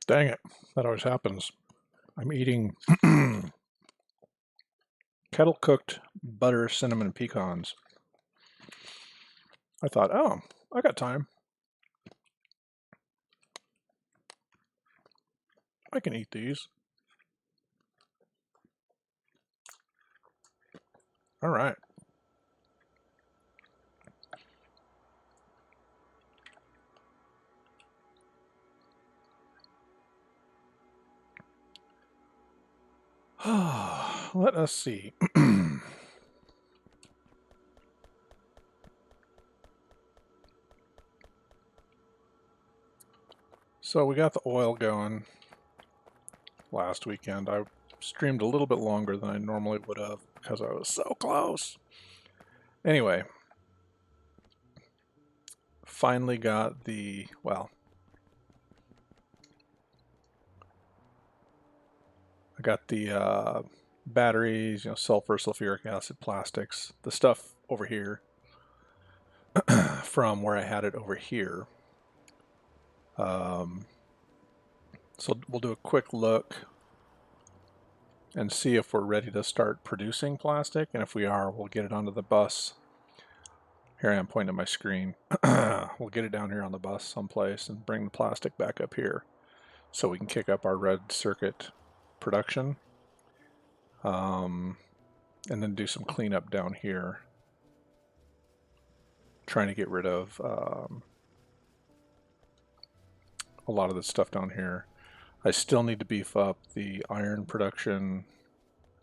Dang it, that always happens. I'm eating kettle cooked butter cinnamon pecans. I thought, oh, I got time. I can eat these. All right. Let us see. So we got the oil going last weekend. I streamed a little bit longer than I normally would have because I was so close. Anyway, finally got the, well, I got the batteries, sulfur, sulfuric acid, plastics, the stuff over here from where I had it over here. So we'll do a quick look and see if we're ready to start producing plastic, and if we are, we'll get it onto the bus. Here I am pointing at my screen. We'll get it down here on the bus someplace and bring the plastic back up here so we can kick up our red circuit production, and then do some cleanup down here, trying to get rid of a lot of the stuff down here. I still need to beef up the iron production,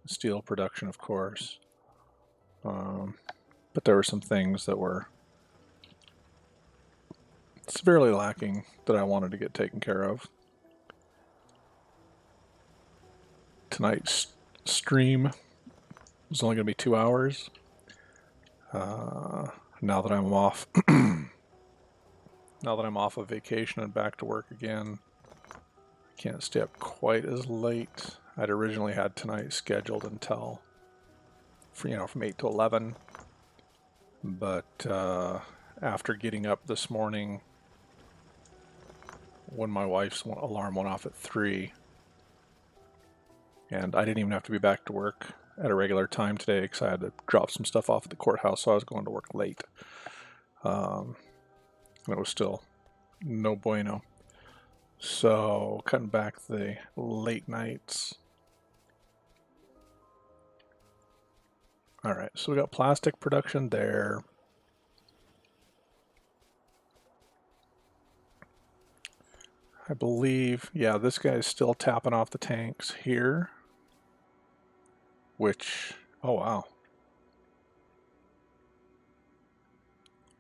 steel production, of course. But there were some things that were severely lacking that I wanted to get taken care of. Tonight's stream was only going to be 2 hours. Now that I'm off, of vacation and back to work again, I can't stay up quite as late. I'd originally had tonight scheduled until, from 8 to 11. But after getting up this morning, when my wife's alarm went off at 3, and I didn't even have to be back to work at a regular time today because I had to drop some stuff off at the courthouse, so I was going to work late. And it was still no bueno. So cutting back the late nights. All right, so we got plastic production there. I believe, yeah, this guy is still tapping off the tanks here, which, oh wow,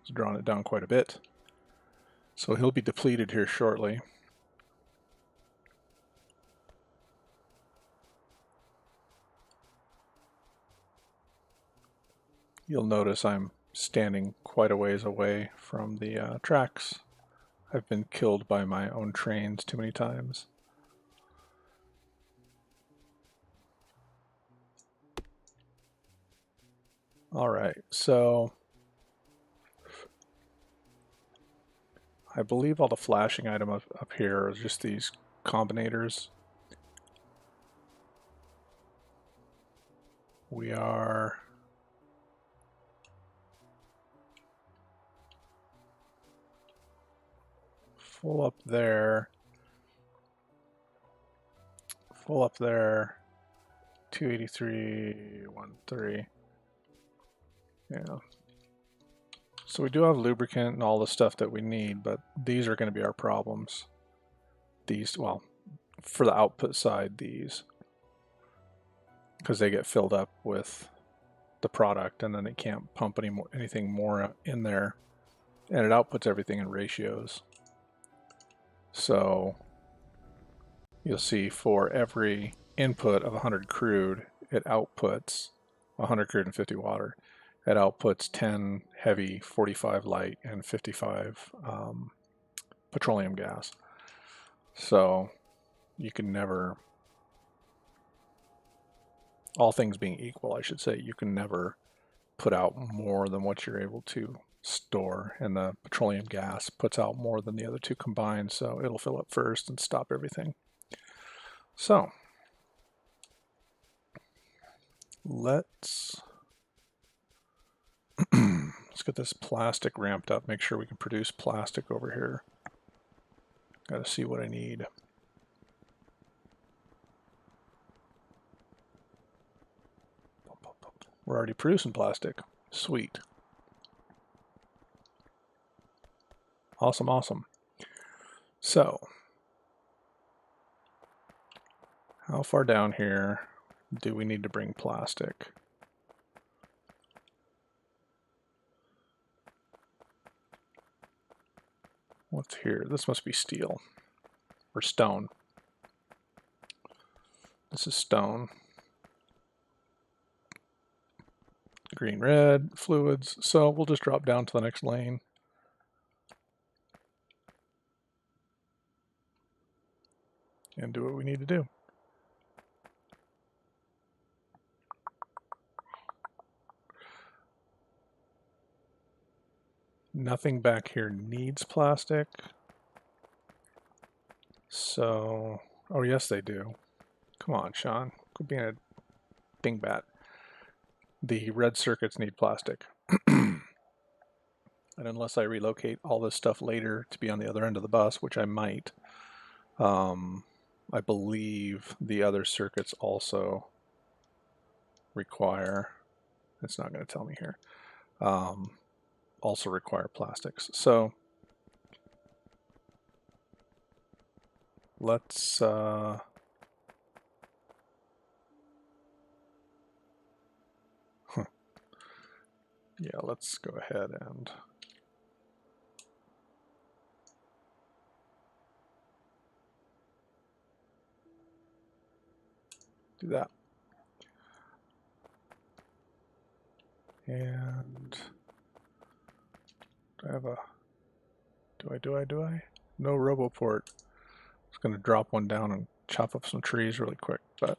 it's drawing it down quite a bit. So he'll be depleted here shortly. You'll notice I'm standing quite a ways away from the tracks. I've been killed by my own trains too many times. All right, so I believe all the flashing item up here is just these combinators. We are full up there, 283, 13. Yeah. So we do have lubricant and all the stuff that we need, but these are going to be our problems. These, well, for the output side, these, because they get filled up with the product and then it can't pump anything more in there, and it outputs everything in ratios. So you'll see for every input of 100 crude, it outputs 100 crude and 50 water. It outputs 10 heavy, 45 light, and 55 petroleum gas. So you can never, all things being equal, I should say, you can never put out more than what you're able to store, and the petroleum gas puts out more than the other two combined, so it'll fill up first and stop everything. So let's let's get this plastic ramped up, make sure we can produce plastic over here. Got to see what I need. We're already producing plastic. Sweet. Awesome, awesome. So, how far down here do we need to bring plastic? What's here? This must be steel or stone. This is stone. Green, red, fluids. So we'll just drop down to the next lane. And do what we need to do. Nothing back here needs plastic. So, oh yes they do. Come on, Shawn. Quit being a dingbat. The red circuits need plastic. And unless I relocate all this stuff later to be on the other end of the bus, which I might, I believe the other circuits also require, it's not going to tell me here, also require plastics. So let's yeah, let's go ahead and do that. And do I have a, do I? No RoboPort. It's going to drop one down and chop up some trees really quick, but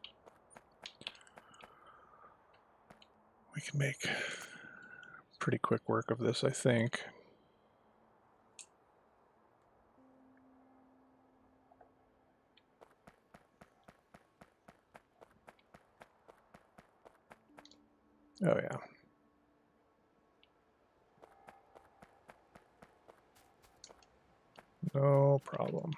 we can make pretty quick work of this, I think. Oh yeah. No problem.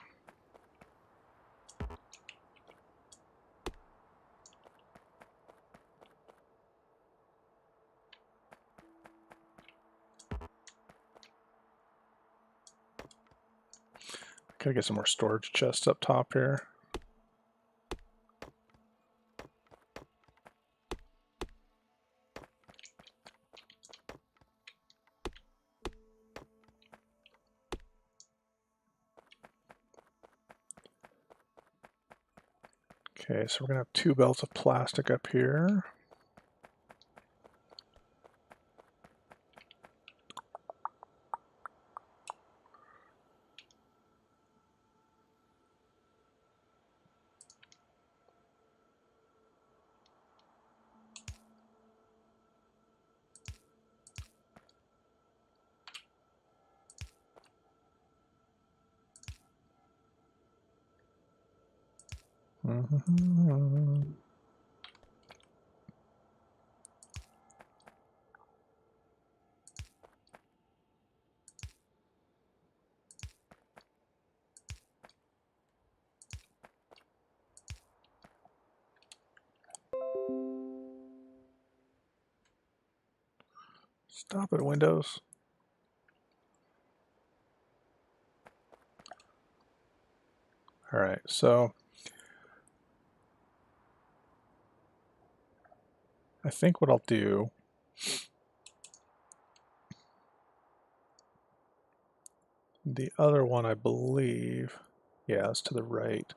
Gotta get some more storage chests up top here. Okay, so we're gonna have 2 belts of plastic up here. Stop it, Windows. All right, so I think what I'll do, the other one I believe, yeah, it's to the right.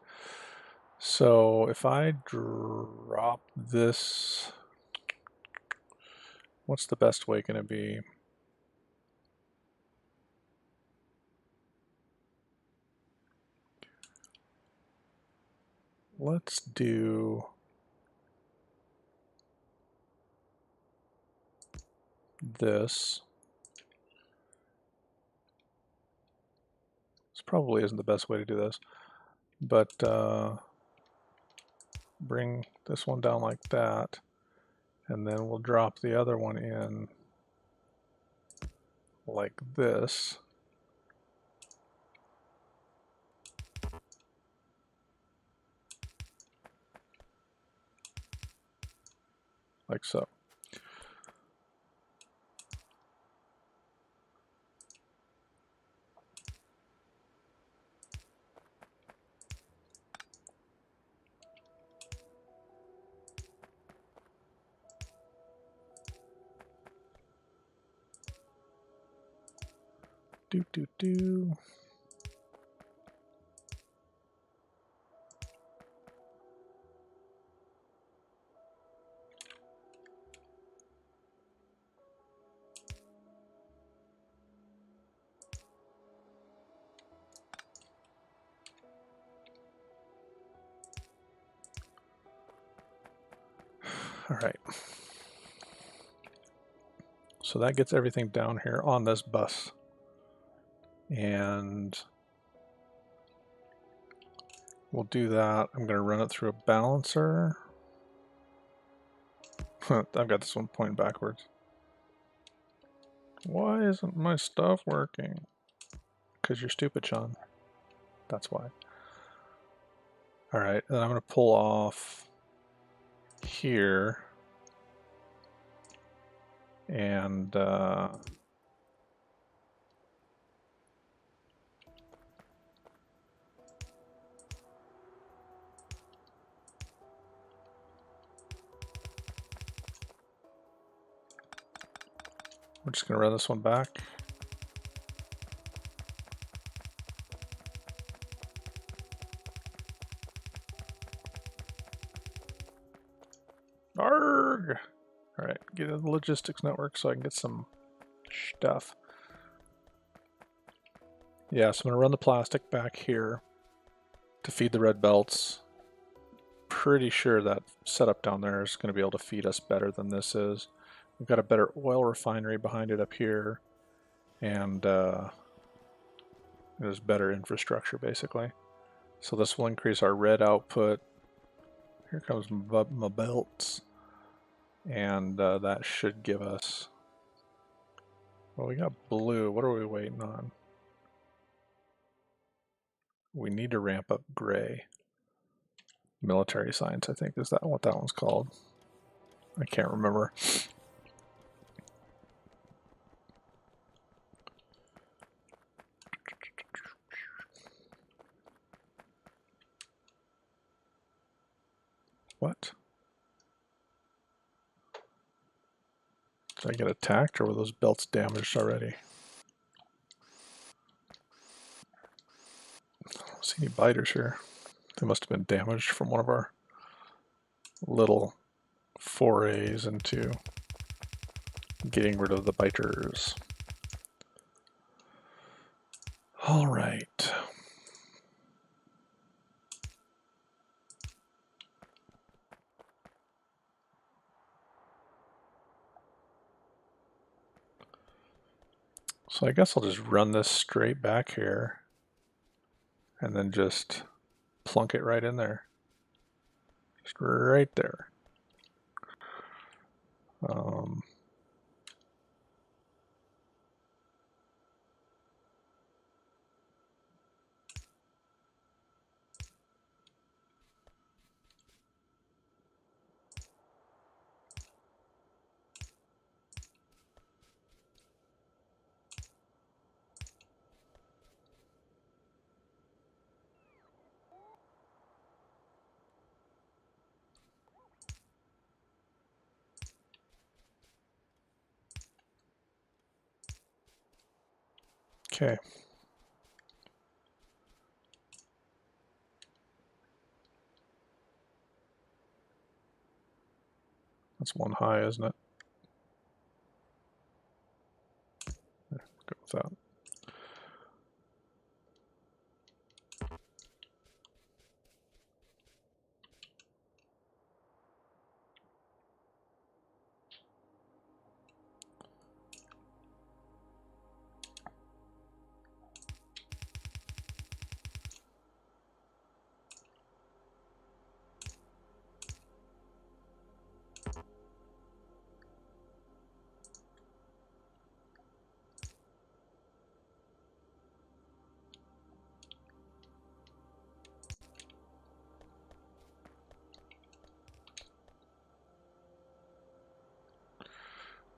So if I drop this, what's the best way going to be? Let's do this. probably isn't the best way to do this, but bring this one down like that, and then we'll drop the other one in like this. Like so. Do, do, do. All right. So that gets everything down here on this bus. And we'll do that. I'm going to run it through a balancer. I've got this one pointing backwards. Why isn't my stuff working? Because you're stupid, Shawn. That's why. All right, and I'm going to pull off here. And we're just going to run this one back. Arrgh! All right, get in the logistics network so I can get some stuff. Yeah, so I'm going to run the plastic back here to feed the red belts. Pretty sure that setup down there is going to be able to feed us better than this is. We've got a better oil refinery behind it up here, and there's better infrastructure basically. So this will increase our red output. Here comes my belts, and that should give us, well, we got blue. What are we waiting on? We need to ramp up gray. Military science, I think, is that what that one's called? I can't remember. What? Did I get attacked, or were those belts damaged already? I don't see any biters here. They must have been damaged from one of our little forays into getting rid of the biters. All right. So I guess I'll just run this straight back here and then just plunk it right in there. Just right there. Okay. That's one high, isn't it? Yeah, go with that.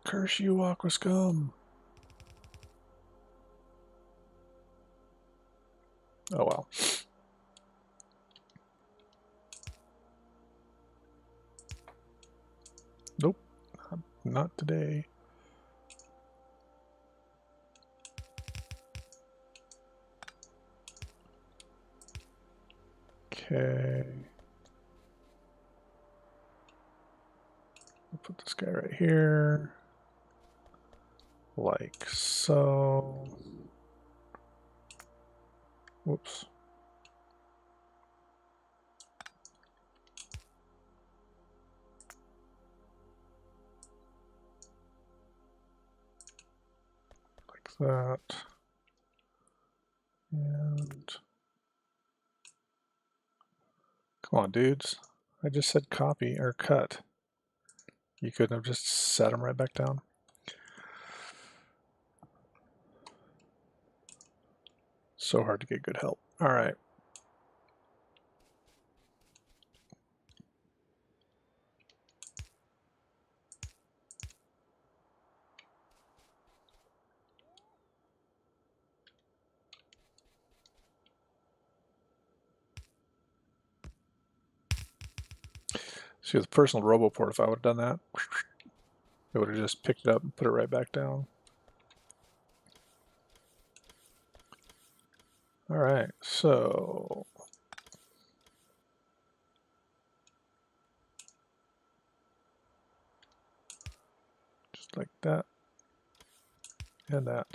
Curse you, Aqua Scum. Oh well. Nope, not today. Okay. We'll put this guy right here. Like so. Whoops. Like that. And come on, dudes. I just said copy or cut. You couldn't have just set them right back down. So hard to get good help. All right. See, with the personal RoboPort, if I would have done that, it would have just picked it up and put it right back down. All right, so just like that and that.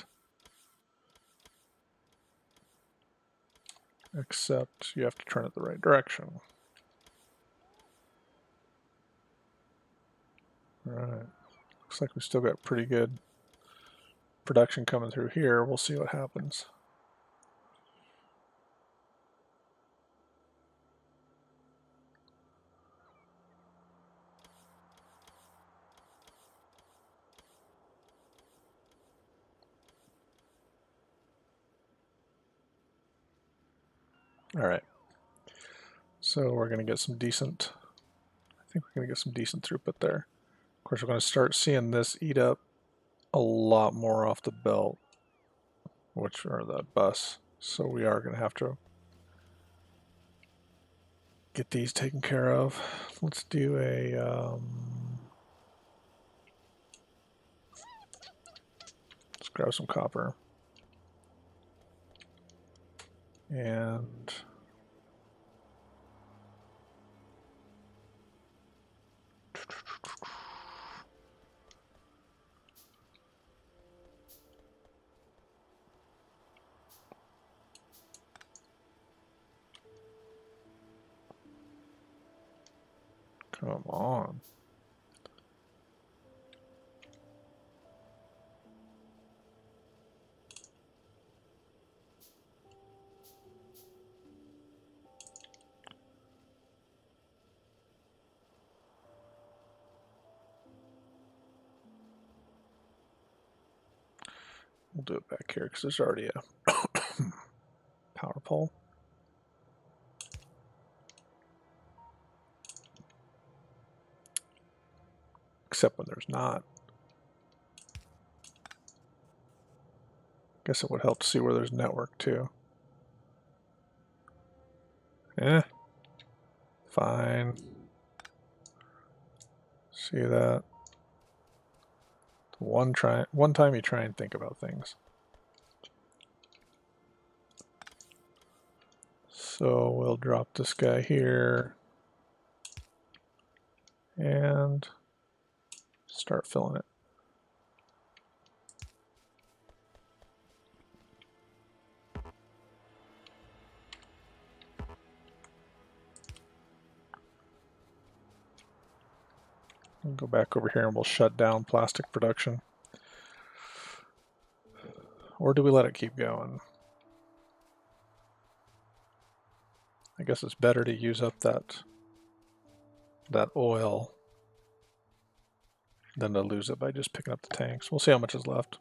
Except you have to turn it the right direction. All right, looks like we still got pretty good production coming through here. We'll see what happens. All right, so we're going to get some decent, I think we're going to get some decent throughput there. Of course, we're going to start seeing this eat up a lot more off the belt, which are the bus. So we are going to have to get these taken care of. Let's do a let's grab some copper and come on. We'll do it back here because there's already a power pole. Except when there's not. Guess it would help to see where there's network too. Fine. See that? One time you try and think about things. So we'll drop this guy here and start filling it. We'll go back over here and we'll shut down plastic production. Or do we let it keep going? I guess it's better to use up that oil than to lose it by just picking up the tanks. We'll see how much is left.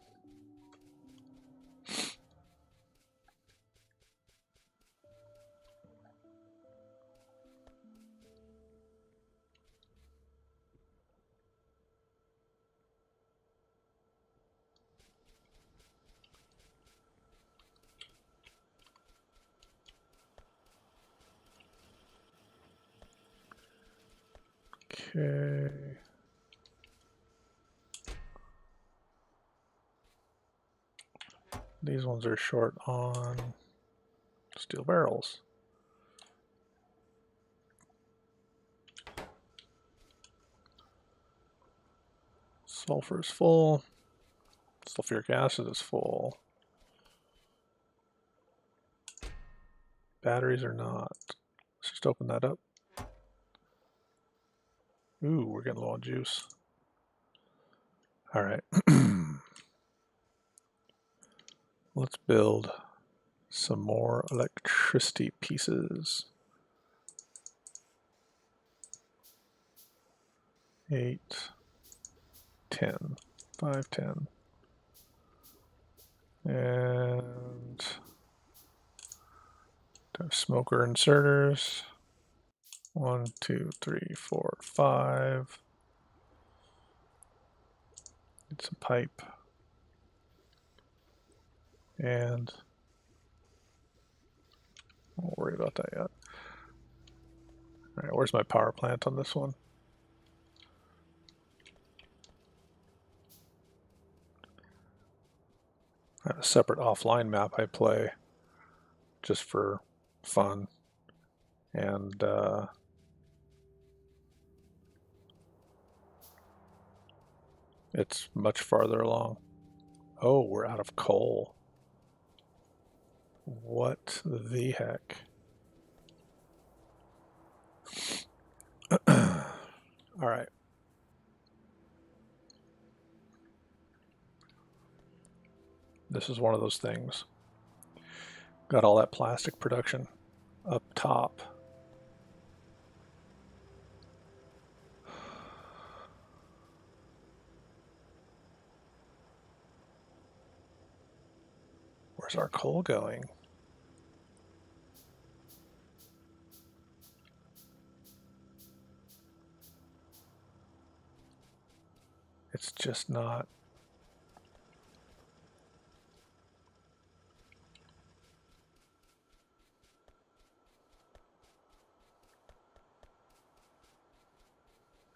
Okay. These ones are short on steel barrels. Sulfur is full. Sulfuric acid is full. Batteries are not. Let's just open that up. Ooh, we're getting low on juice. All right. Let's build some more electricity pieces. 8, 10, 5, 10. And smoker inserters. 1, 2, 3, 4, 5. Need some pipe. And I won't worry about that yet. All right, where's my power plant on this one? I have a separate offline map I play just for fun. And it's much farther along. Oh, we're out of coal. What the heck? All right. This is one of those things. Got all that plastic production up top. Where's our coal going? It's just not.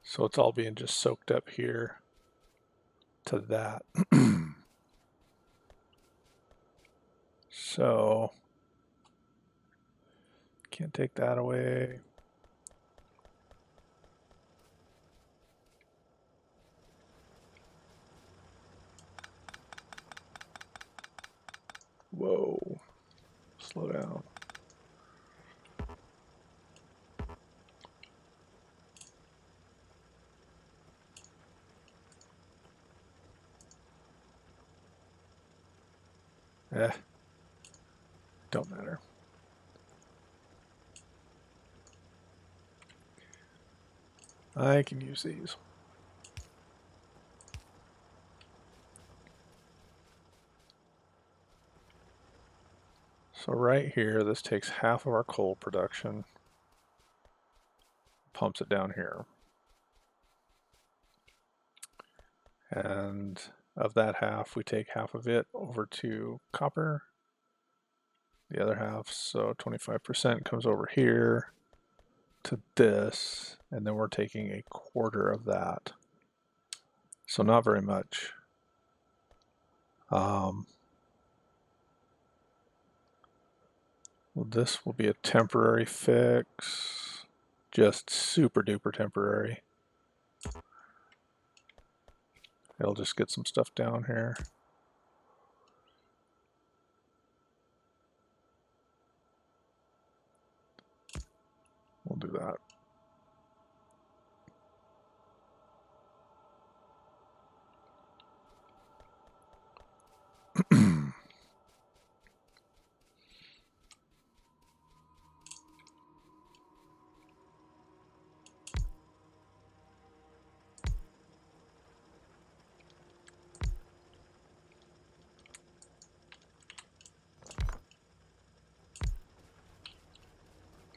So it's all being just soaked up here to that. So can't take that away. Whoa, slow down. Don't matter. I can use these. So right here, this takes half of our coal production, pumps it down here. And of that half, we take half of it over to copper, the other half, so 25% comes over here to this, and then we're taking a quarter of that. So not very much. Well, this will be a temporary fix, just super duper temporary. It'll just get some stuff down here. We'll do that.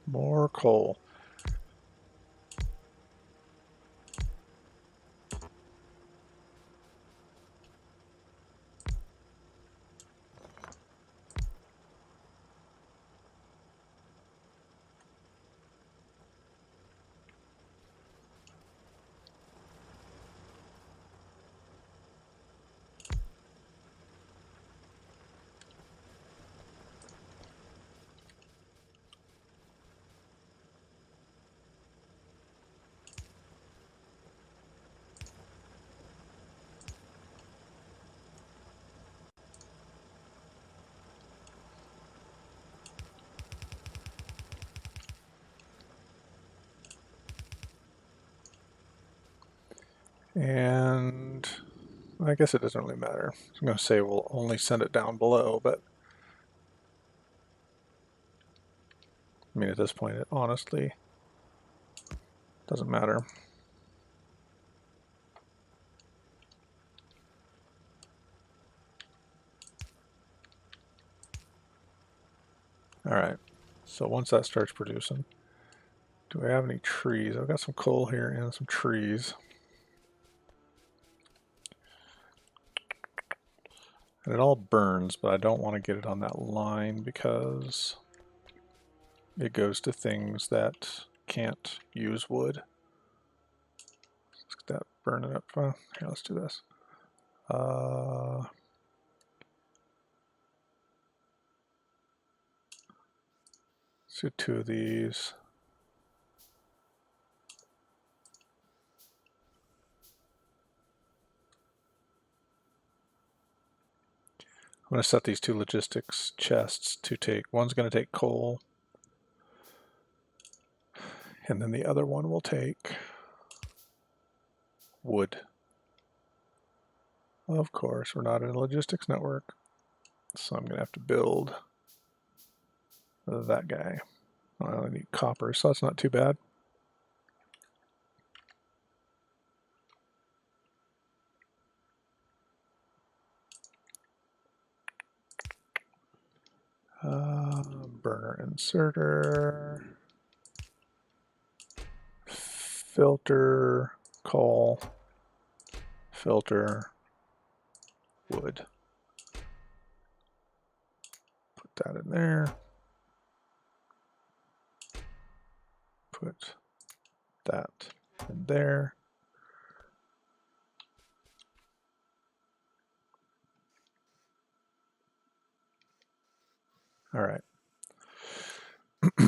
More coal. And I guess it doesn't really matter. I'm going to say we'll only send it down below, but I mean, at this point, it honestly doesn't matter. All right, so once that starts producing, do I have any trees? I've got some coal here and some trees. And it all burns, but I don't want to get it on that line because it goes to things that can't use wood. Let's get that burning up. Here, let's do this. Let's do 2 of these. I'm going to set these 2 logistics chests to take, one's going to take coal, and then the other one will take wood. Of course, we're not in a logistics network, so I'm going to have to build that guy. I only need copper, so that's not too bad. Burner inserter, filter, coal, filter, wood. Put that in there. Put that in there. All right. Let's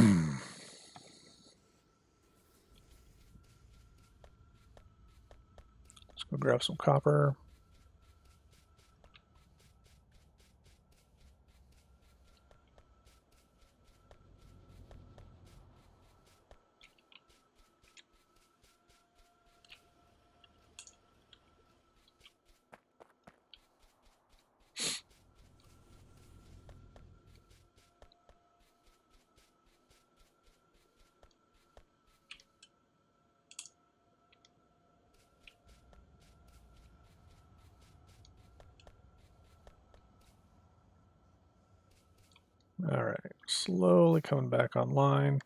go grab some copper. All right, slowly coming back online.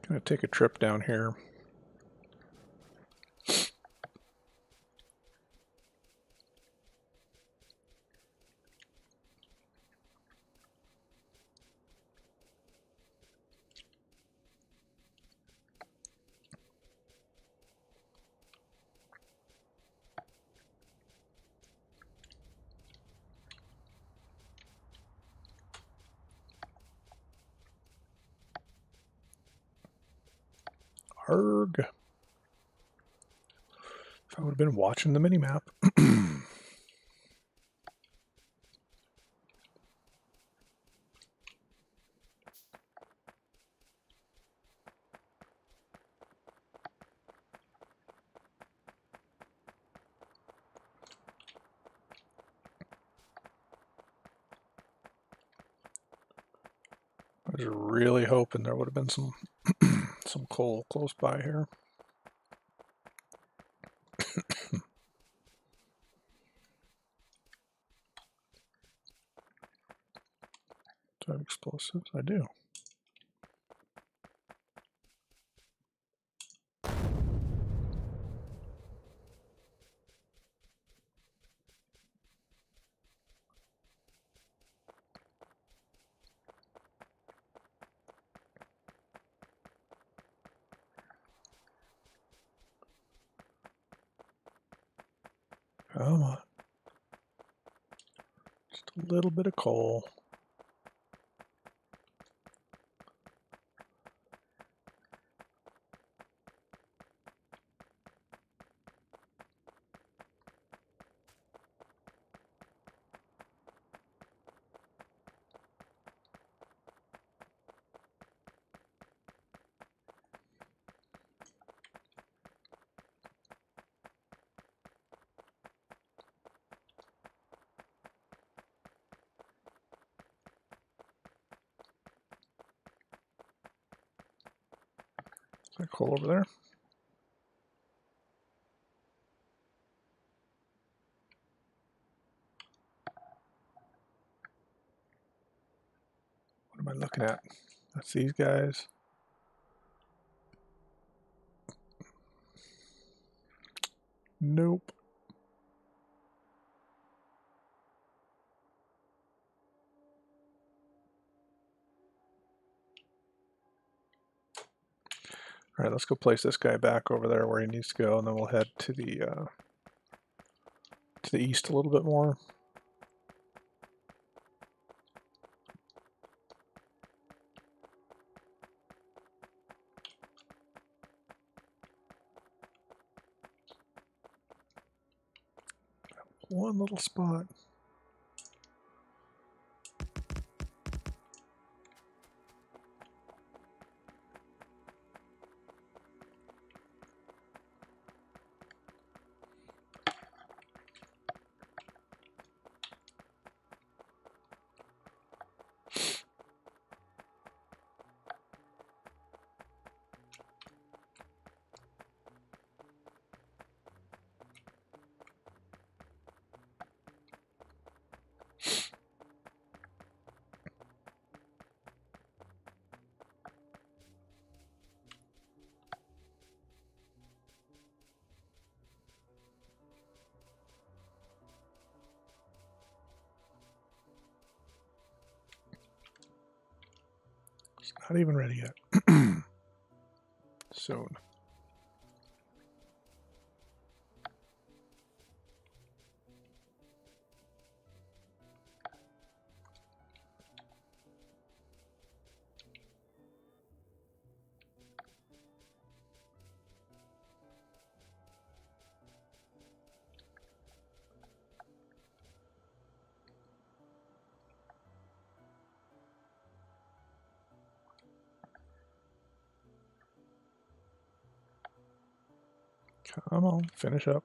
Gonna take a trip down here. Arg. If I would have been watching the mini-map. I was really hoping there would have been some some coal close by here. Do I have explosives? I do. Come on. Just a little bit of coal. Is there coal over there? What am I looking at? That's these guys. Nope. All right, let's go place this guy back over there where he needs to go, and then we'll head to the east a little bit more. One little spot. It's not even ready yet. Soon. Come on, finish up.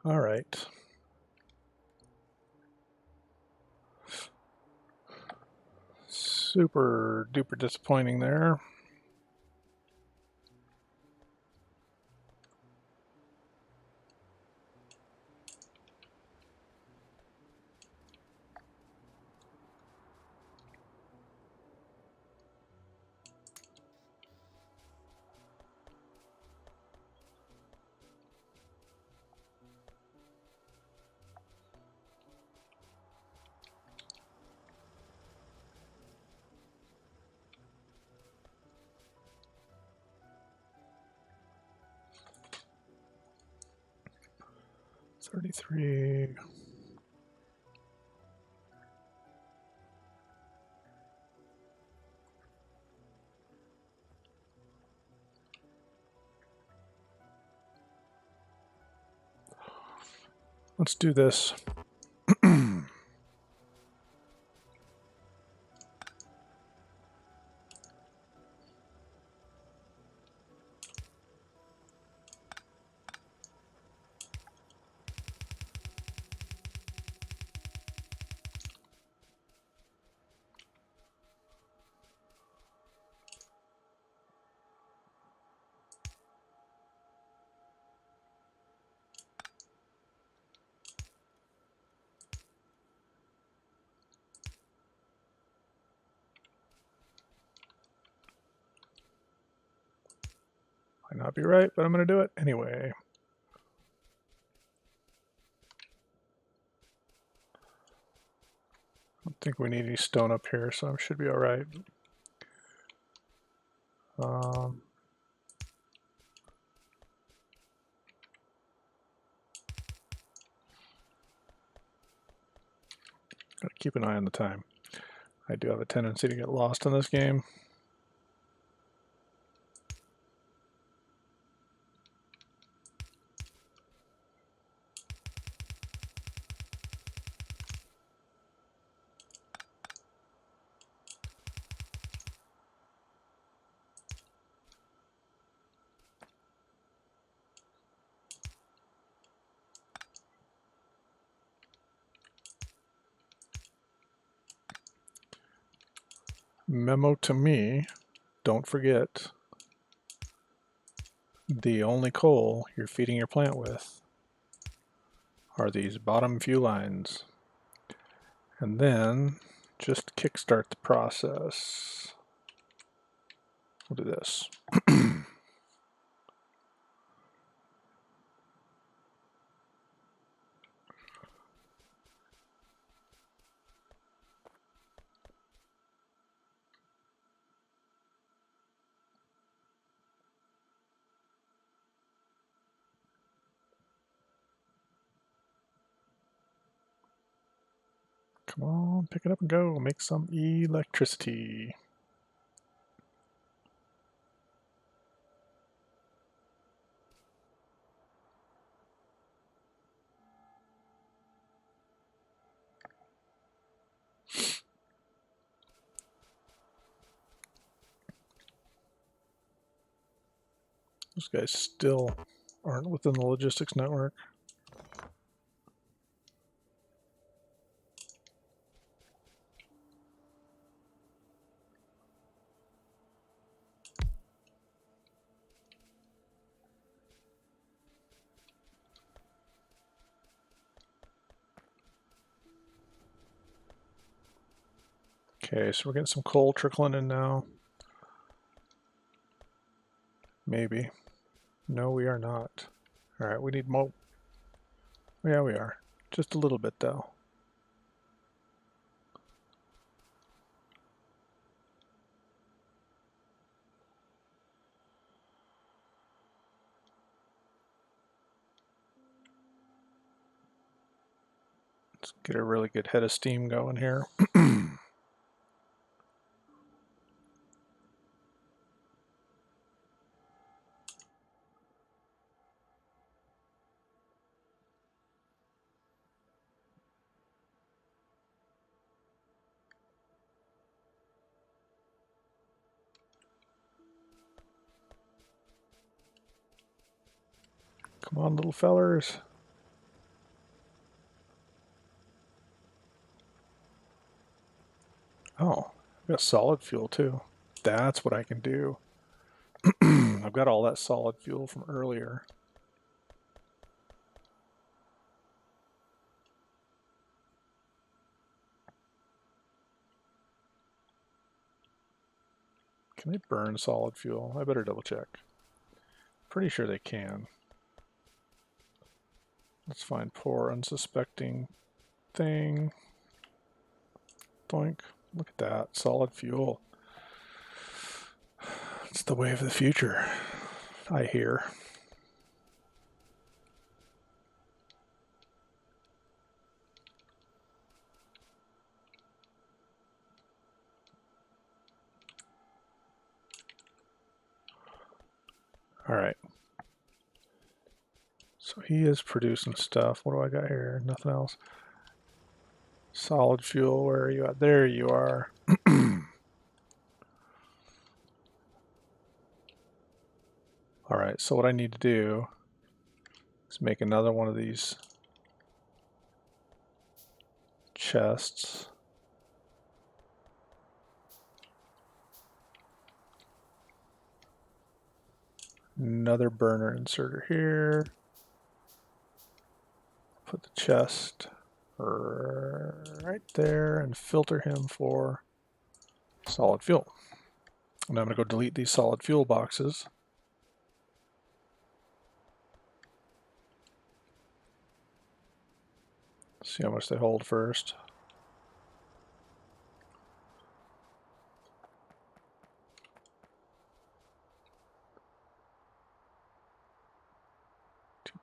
All right. Super duper disappointing there. $33. Let's do this. Might not be right, but I'm going to do it anyway. I don't think we need any stone up here, so I should be all right. Gotta keep an eye on the time. I do have a tendency to get lost in this game. Memo to me, don't forget the only coal you're feeding your plant with are these bottom few lines. And then just kickstart the process. We'll do this. Come on, pick it up and go. Make some electricity. Those guys still aren't within the logistics network. Okay, so we're getting some coal trickling in now. Maybe. No, we are not. Alright, we need more. Yeah, we are. Just a little bit, though. Let's get a really good head of steam going here. Come on, little fellers. got solid fuel too. That's what I can do. I've got all that solid fuel from earlier. Can they burn solid fuel? I better double check. Pretty sure they can. Let's find poor unsuspecting thing. Boink. Look at that. Solid fuel. It's the way of the future, I hear. All right. So he is producing stuff. What do I got here? Nothing else. Solid fuel, where are you at? There you are. All right, so what I need to do is make another one of these chests. Another burner inserter here. Put the chest right there and filter him for solid fuel. And I'm going to go delete these solid fuel boxes. See how much they hold first.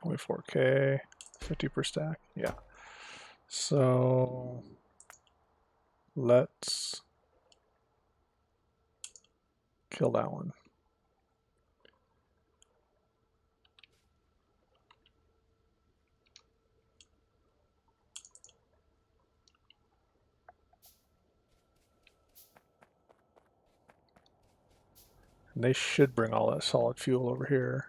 $2.4K, 50 per stack. Yeah. So let's kill that one. And they should bring all that solid fuel over here.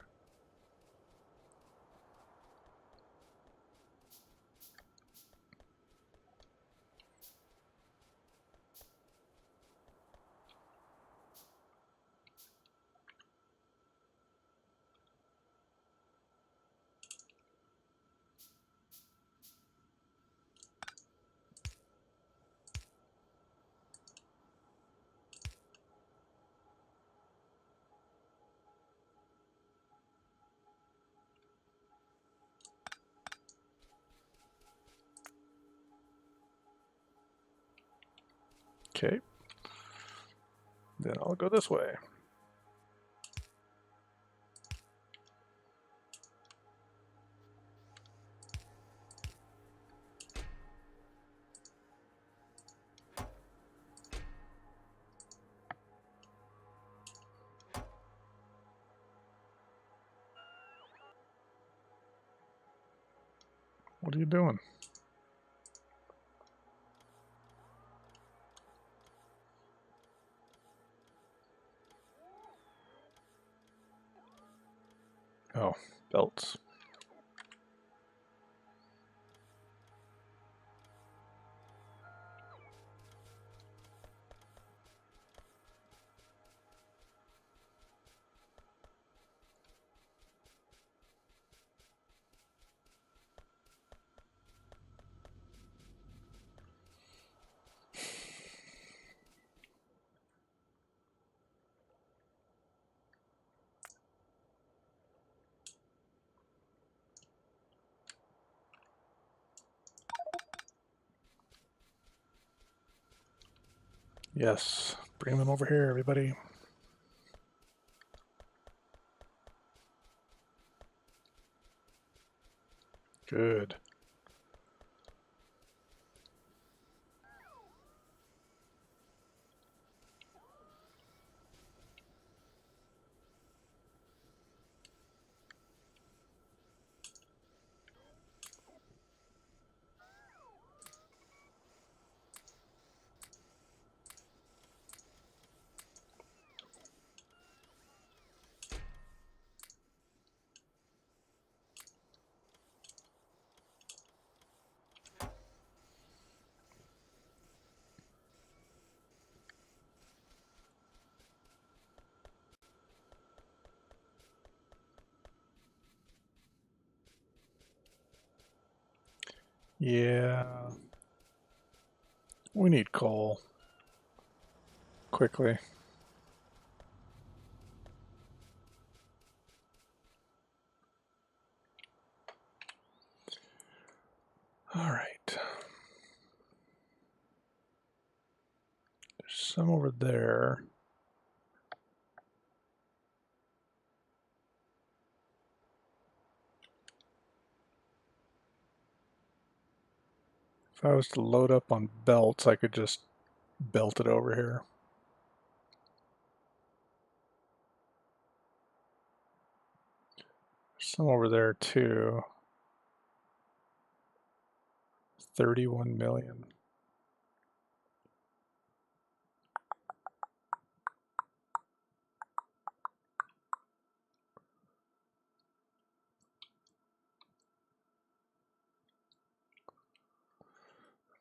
Okay. Then I'll go this way. What are you doing? Oh, belts. Yes, bring them over here, everybody. Good. Yeah. We need coal. Quickly. All right. There's some over there. If I was to load up on belts, I could just belt it over here. There's some over there too. 31 million.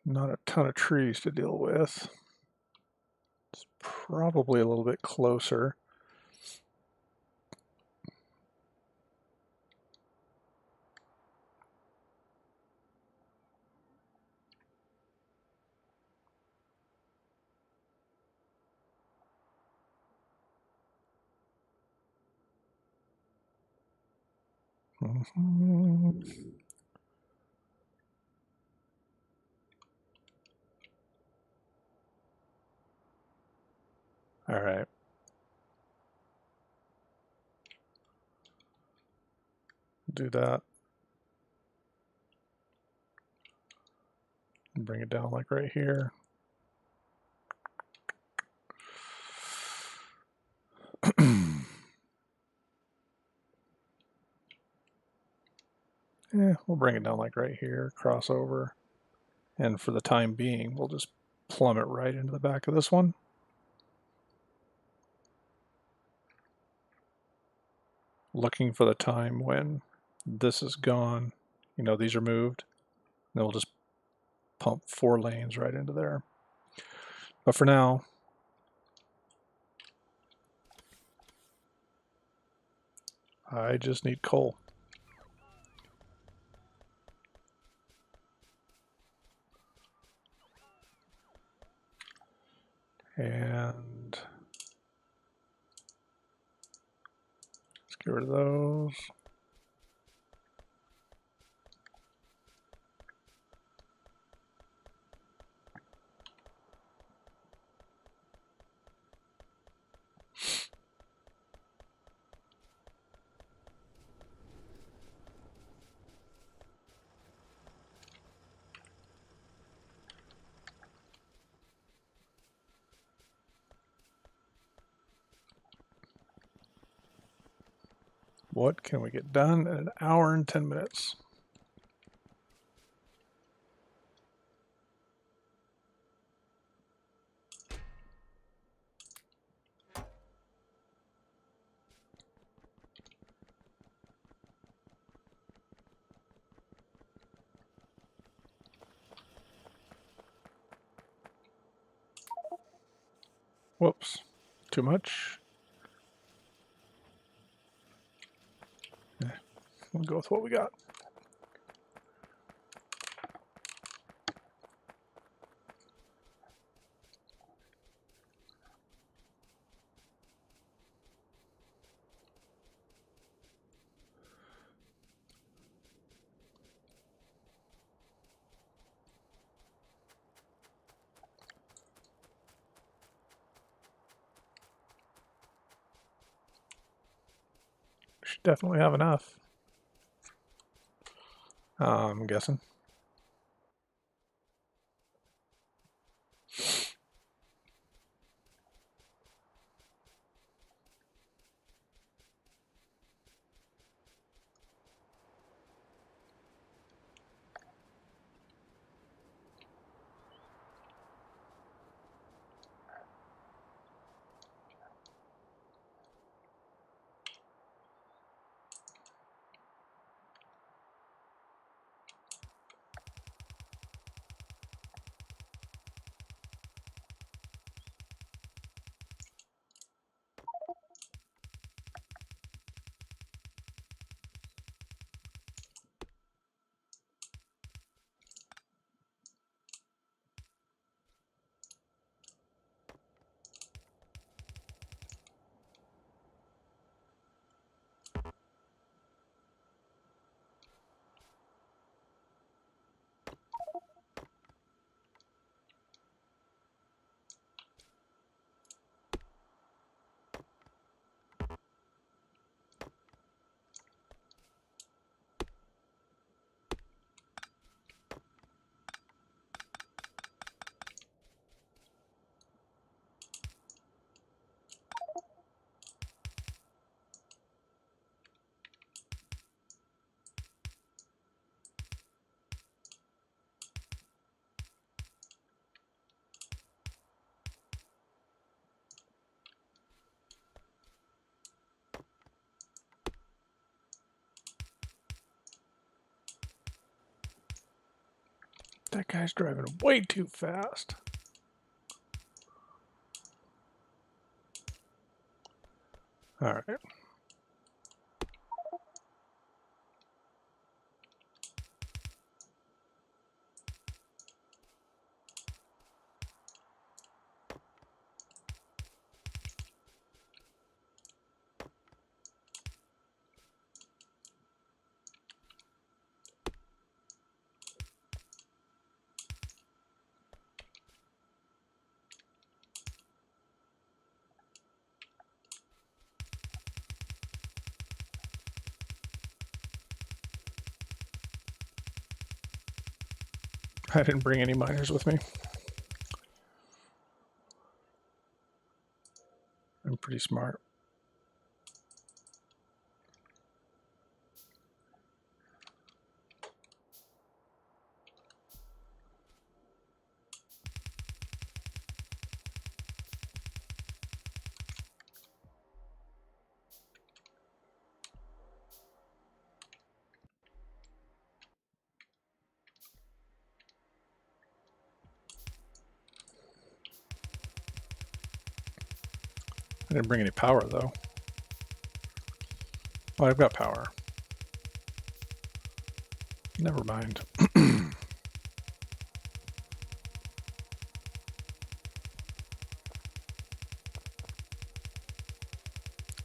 Not a ton of trees to deal with. It's probably a little bit closer. All right. Do that. Bring it down like right here. Yeah, we'll bring it down like right here, cross over. And for the time being, we'll just plumb it right into the back of this one. Looking for the time when this is gone. You know, these are moved. Then we'll just pump 4 lanes right into there. But for now, I just need coal. And let's get rid of those. What can we get done in an hour and 10 minutes? Whoops, too much. We'll go with what we got. Should definitely have enough. I'm guessing. That guy's driving way too fast. All right. I didn't bring any miners with me. I'm pretty smart. I didn't bring any power though. Oh, I've got power. Never mind.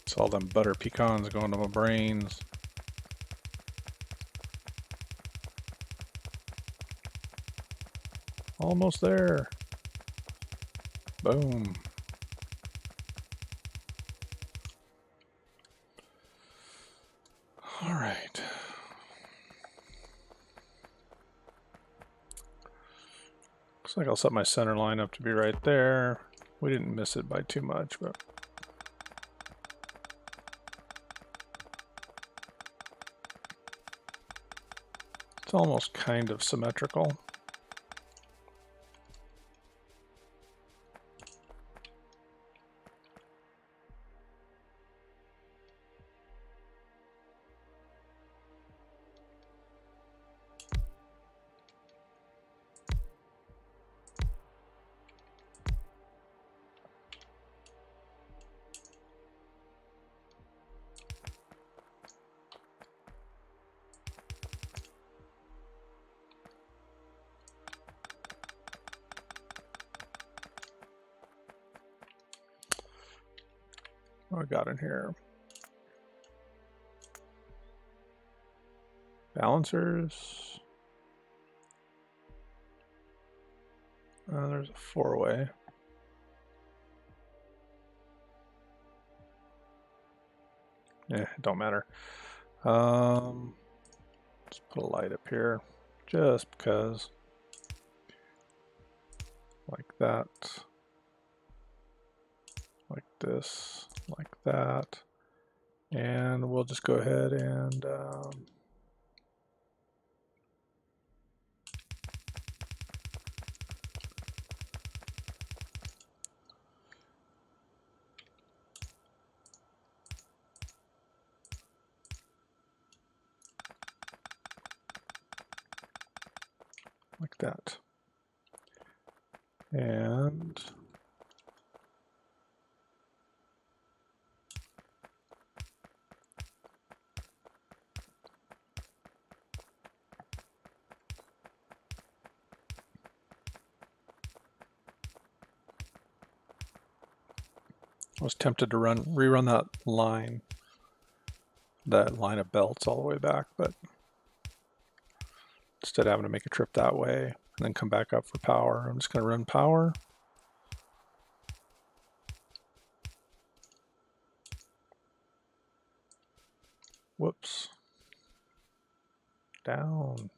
It's all them butter pecans going to my brains. Almost there. Boom. All right. Looks like I'll set my center line up to be right there. We didn't miss it by too much, but it's almost kind of symmetrical. What I got in here? Balancers. There's a four-way. Yeah, it don't matter. Let's put a light up here, just because. Like that. Like this. Like that. And we'll just go ahead and like that. And I was tempted to rerun that line of belts all the way back, but instead of having to make a trip that way and then come back up for power, I'm just going to run power. Whoops. Down.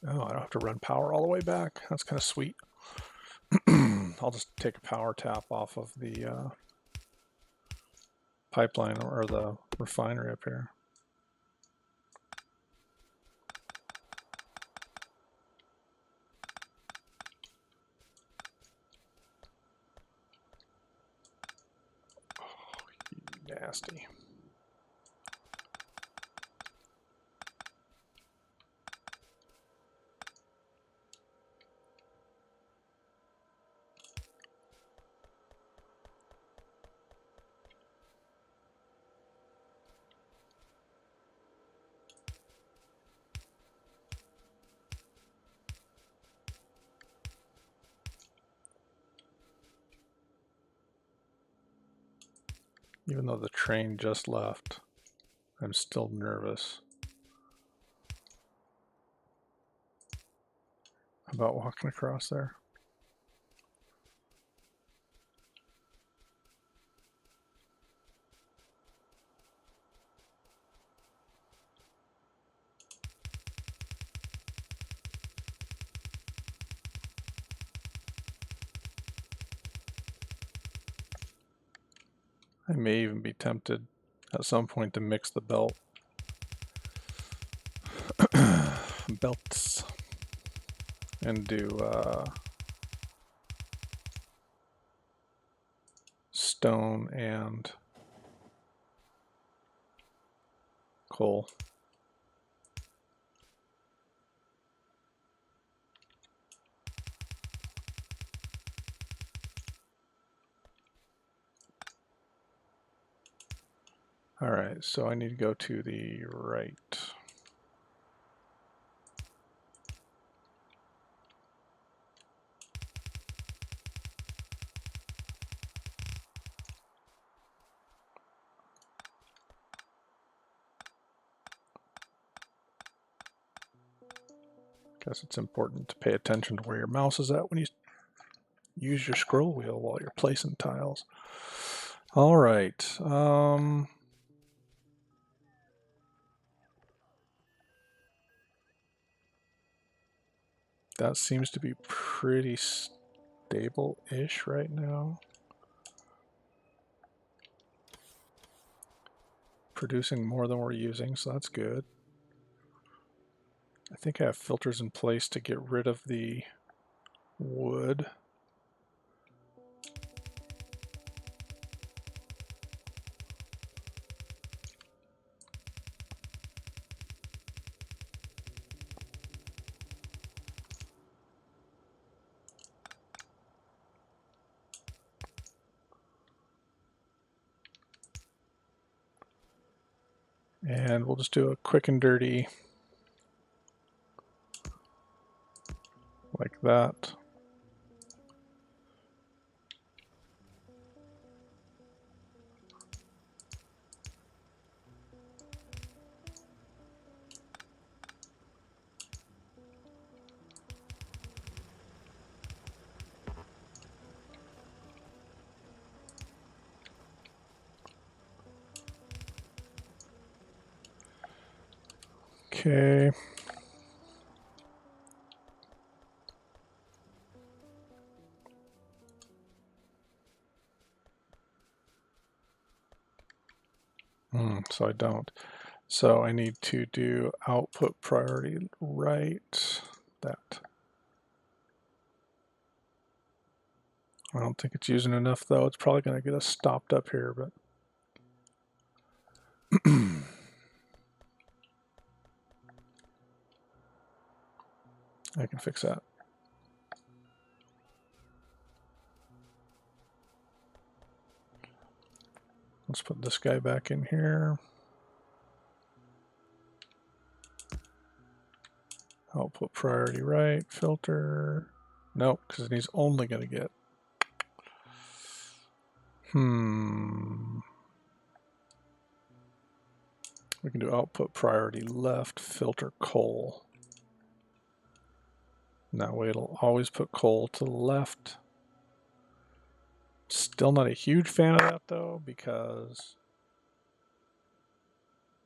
Oh, I don't have to run power all the way back. That's kind of sweet. I'll just take a power tap off of the pipeline or the refinery up here. Oh, nasty. Even though the train just left, I'm still nervous about walking across there. I may even be tempted at some point to mix the belts and do stone and coal. All right, so I need to go to the right. Guess it's important to pay attention to where your mouse is at when you use your scroll wheel while you're placing tiles. All right. That seems to be pretty stable-ish right now. Producing more than we're using, so that's good. I think I have filters in place to get rid of the wood. And we'll just do a quick and dirty like that. Okay. So I don't. So I need to do output priority right. That. I don't think it's using enough though. It's probably going to get us stopped up here, but I can fix that. Let's put this guy back in here. Output priority right, filter. Nope, because he's only going to get. We can do output priority left, filter coal. And that way it'll always put coal to the left. Still not a huge fan of that though, because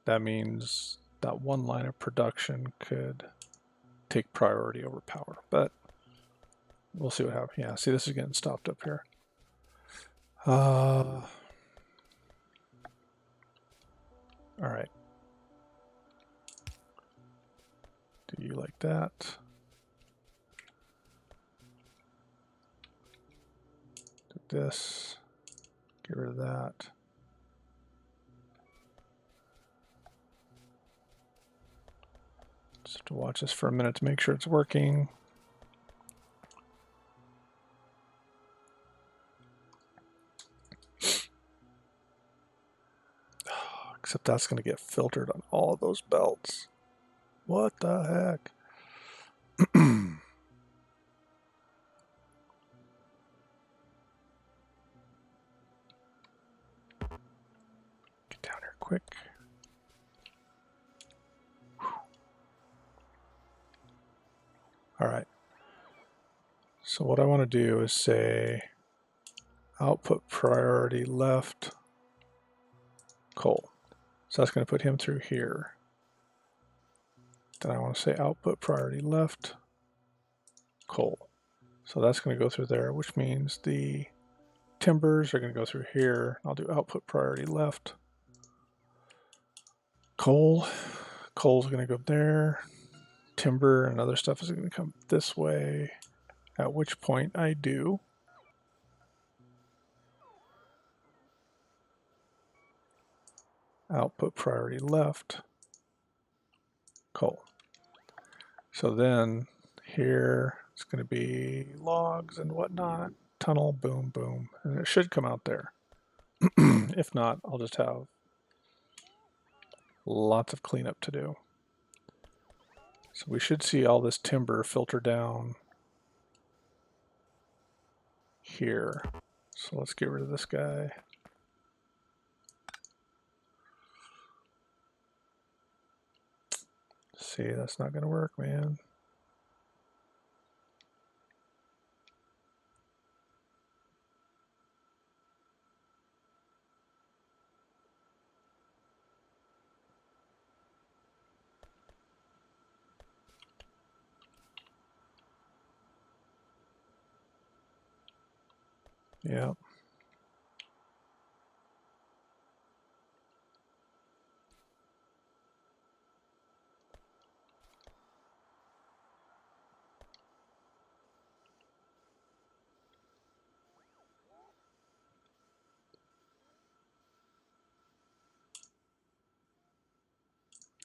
that means that one line of production could take priority over power, but we'll see what happens. Yeah, see, this is getting stopped up here. All right. Do you like that? Do this. Get rid of that. Just have to watch this for a minute to make sure it's working. Except that's going to get filtered on all of those belts. What the heck? quick. All right. So what I want to do is say output priority left coal. So that's going to put him through here. Then I want to say output priority left coal. So that's going to go through there, which means the timbers are going to go through here. I'll do output priority left coal. Coal's going to go there. Timber and other stuff is going to come this way, at which point I do output priority left coal. So then here it's going to be logs and whatnot, tunnel, boom, boom, and it should come out there. If not, I'll just have lots of cleanup to do. So we should see all this timber filter down here. So let's get rid of this guy. See, that's not going to work, man. Yeah.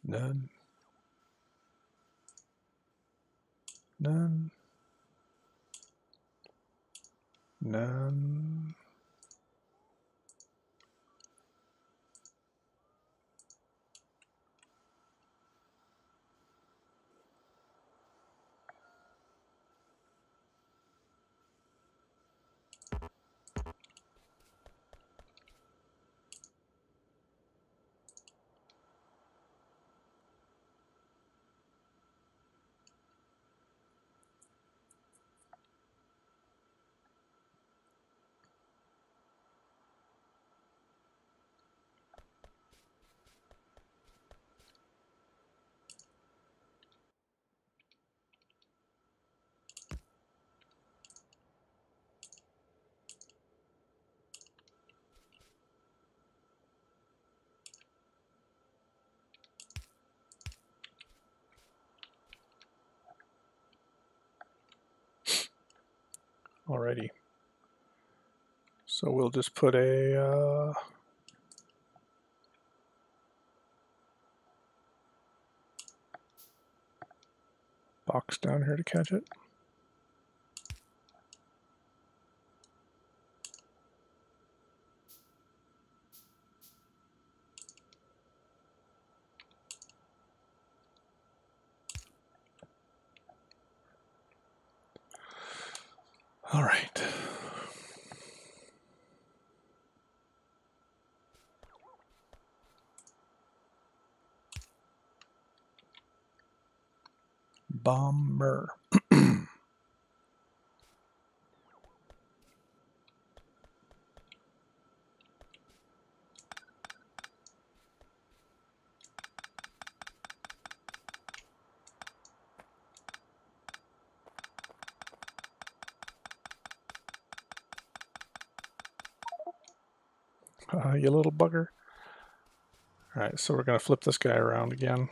None. None. None. Alrighty. So we'll just put a box down here to catch it. All right. Bomber. You little bugger. All right, so we're going to flip this guy around again.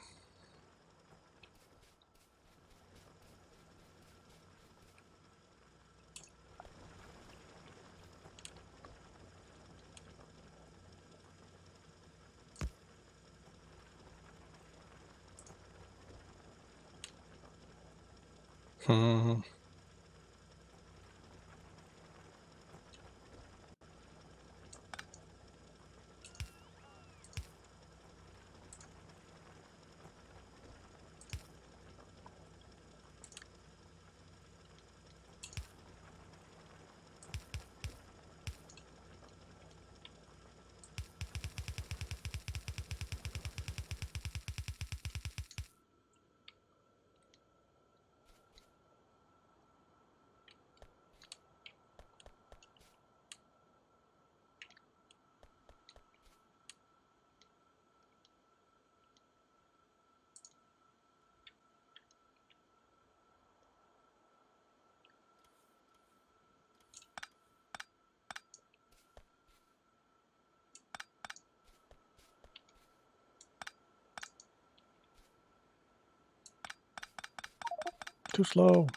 Too slow.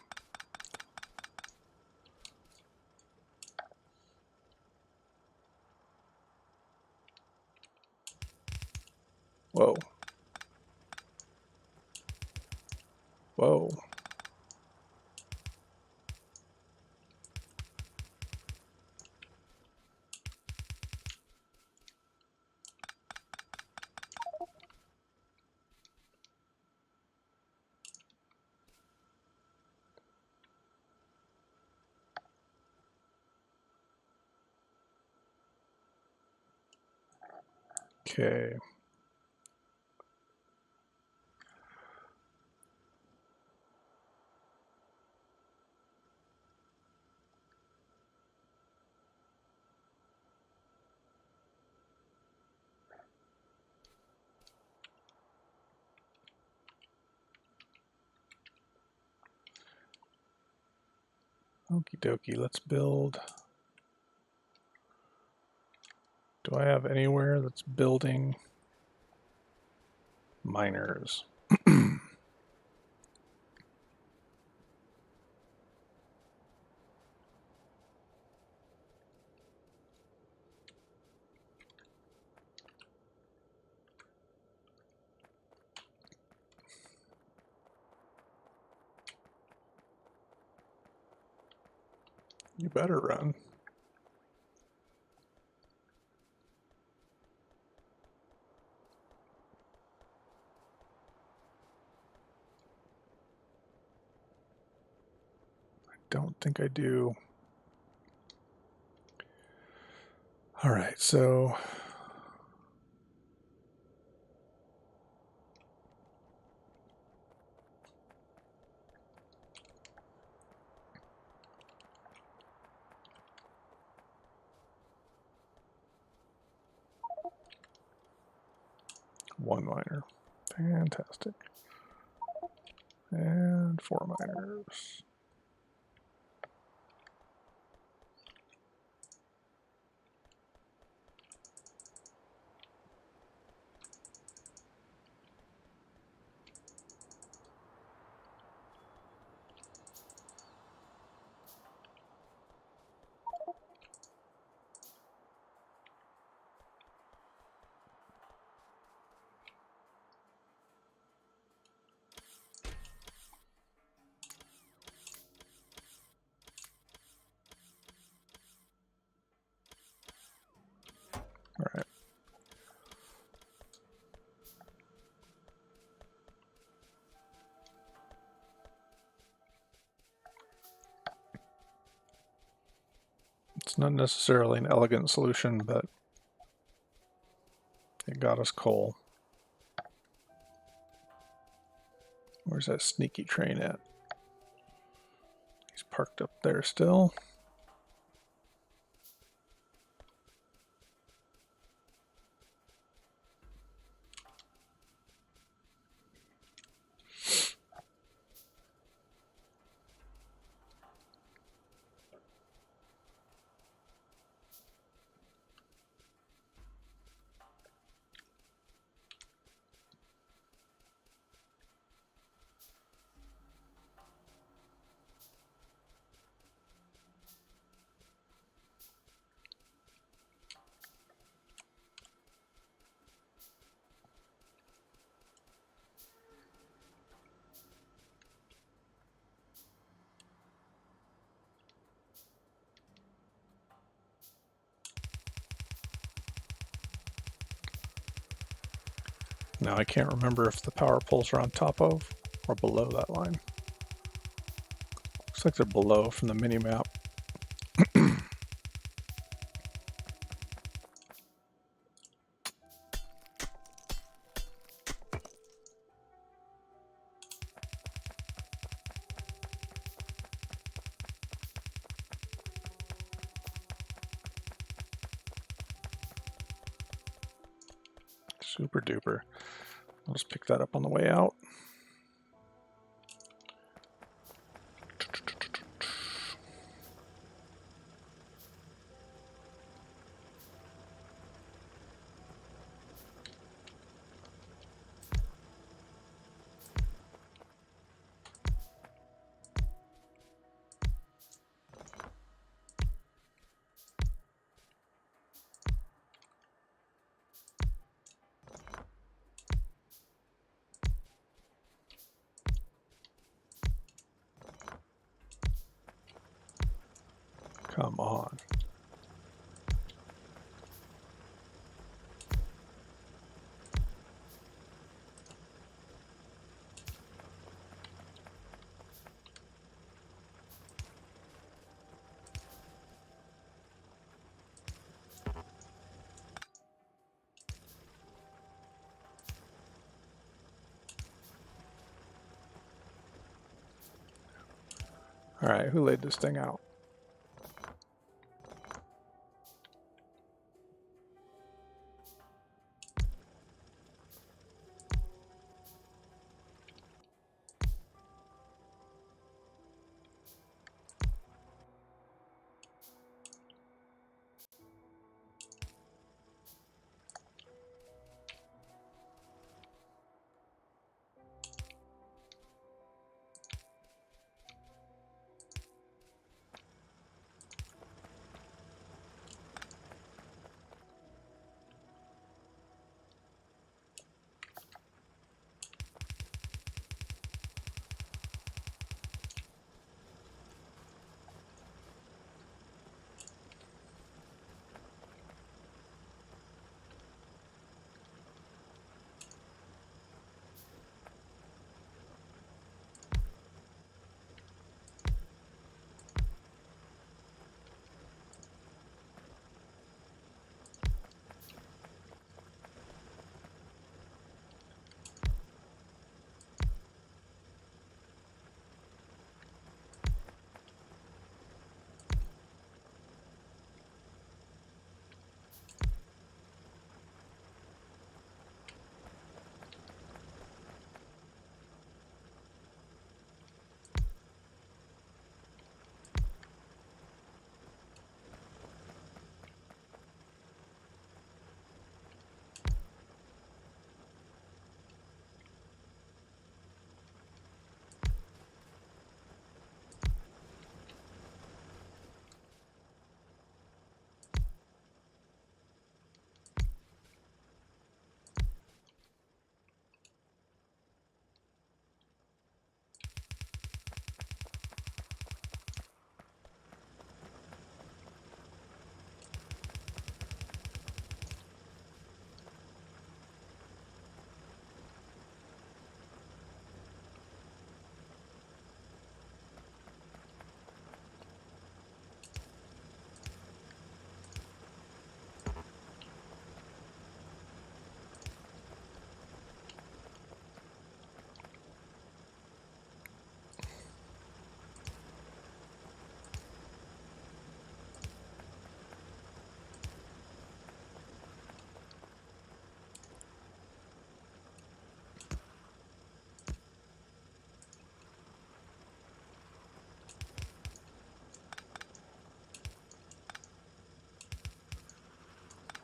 Whoa. Whoa. Okay. Okie dokie, let's build. Do I have anywhere that's building miners? You better run. Don't think I do. All right, so one miner. Fantastic. And 4 miners. All right. It's not necessarily an elegant solution, but it got us coal. Where's that sneaky train at? He's parked up there still. Now I can't remember if the power poles are on top of or below that line. Looks like they're below from the mini map. Super duper. I'll just pick that up on the way out. Come on. All right, who laid this thing out?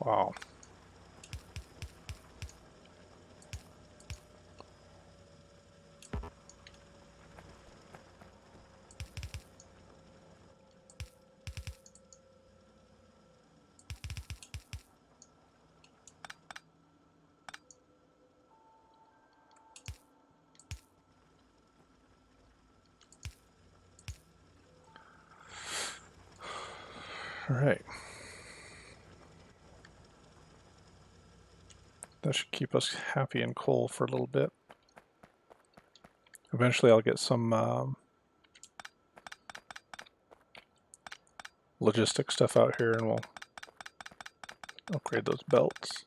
Wow. All right. That should keep us happy and cool for a little bit. Eventually I'll get some logistic stuff out here and we'll upgrade those belts.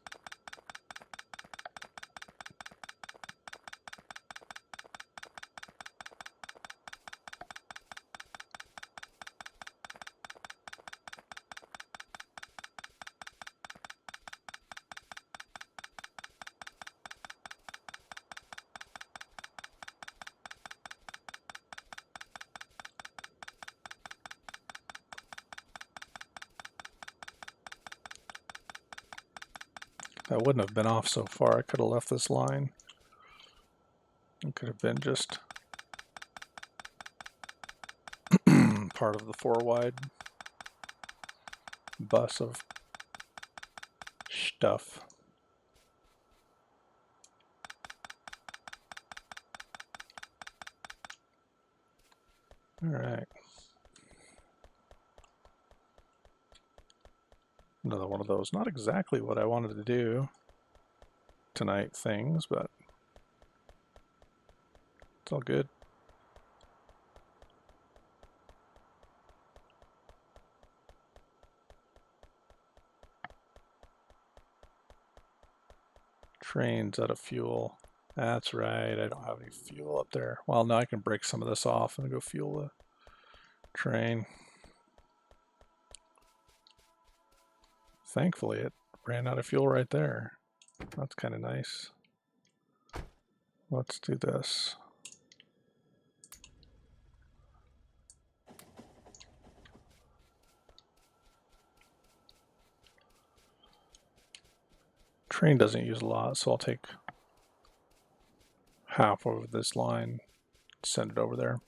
That wouldn't have been off so far. I could have left this line. It could have been just part of the 4-wide bus of stuff. All right. Another one of those, not exactly what I wanted to do tonight things, but it's all good. Train's out of fuel. That's right, I don't have any fuel up there. Well, now I can break some of this off and go fuel the train. Thankfully, it ran out of fuel right there. That's kind of nice. Let's do this. Train doesn't use a lot, so I'll take half of this line, send it over there.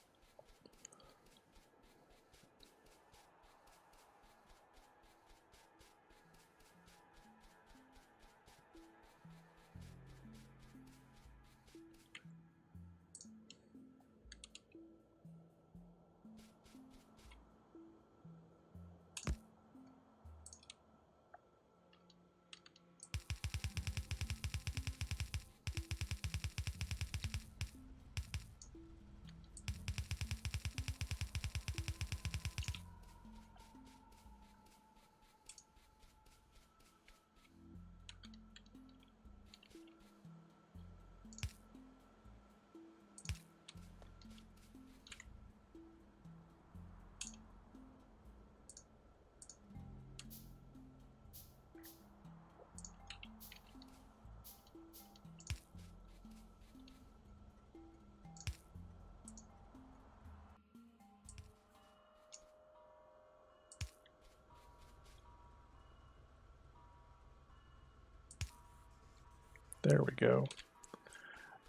There we go.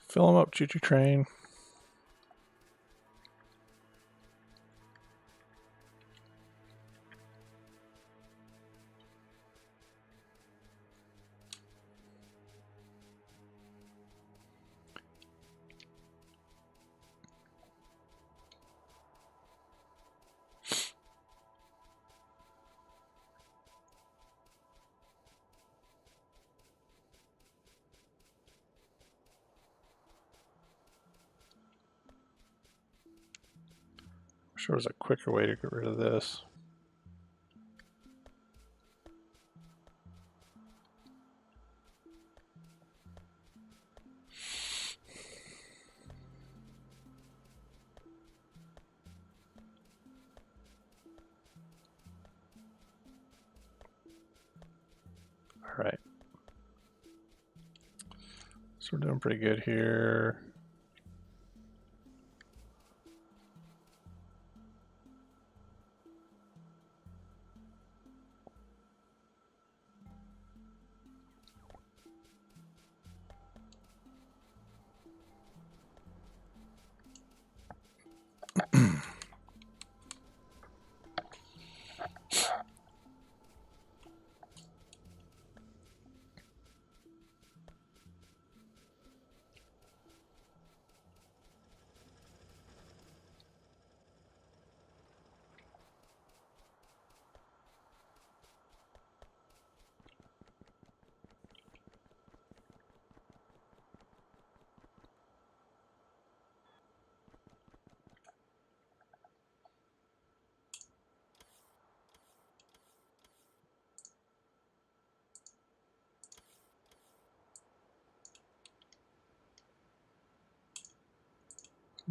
Fill them up, choo-choo train. I'm sure there's a quicker way to get rid of this. All right. So we're doing pretty good here.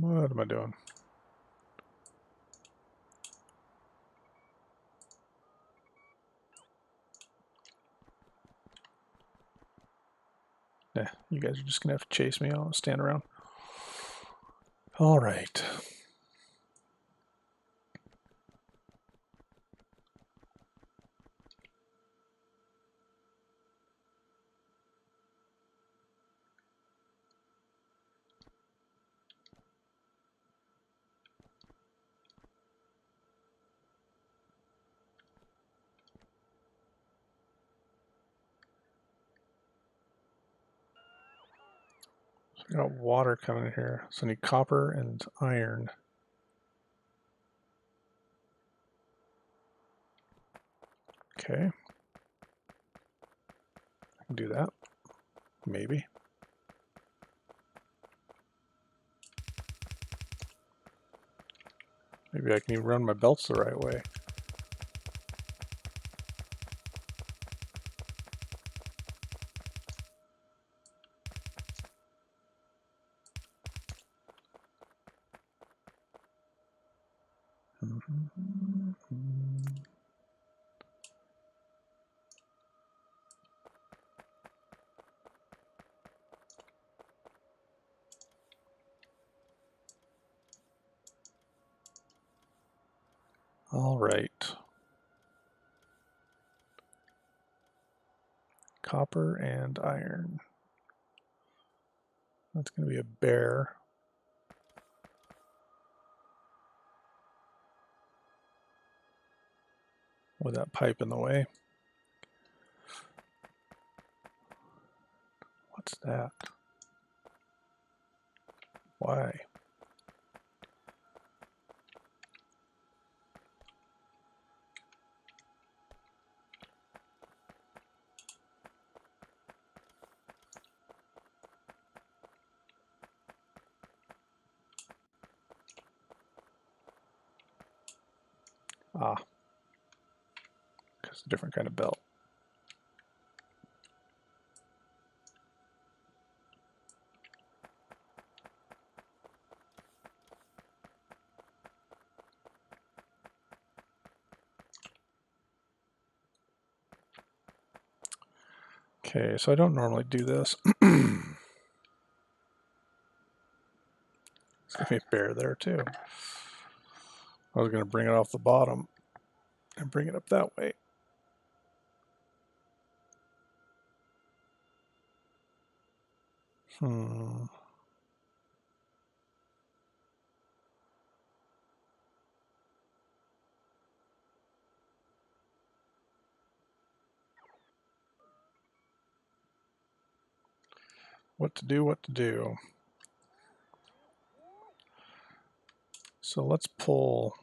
What am I doing? Yeah, you guys are just gonna have to chase me. I'll stand around. All right. I got water coming in here, so I need copper and iron. Okay. do that. Maybe. Maybe I can even run my belts the right way. All right. Copper and iron. That's going to be a bear. With that pipe in the way. What's that? Why? Ah, because it's a different kind of belt. Okay, so I don't normally do this. There's going to be a bear there too. I was going to bring it off the bottom and bring it up that way. What to do, what to do. So let's pull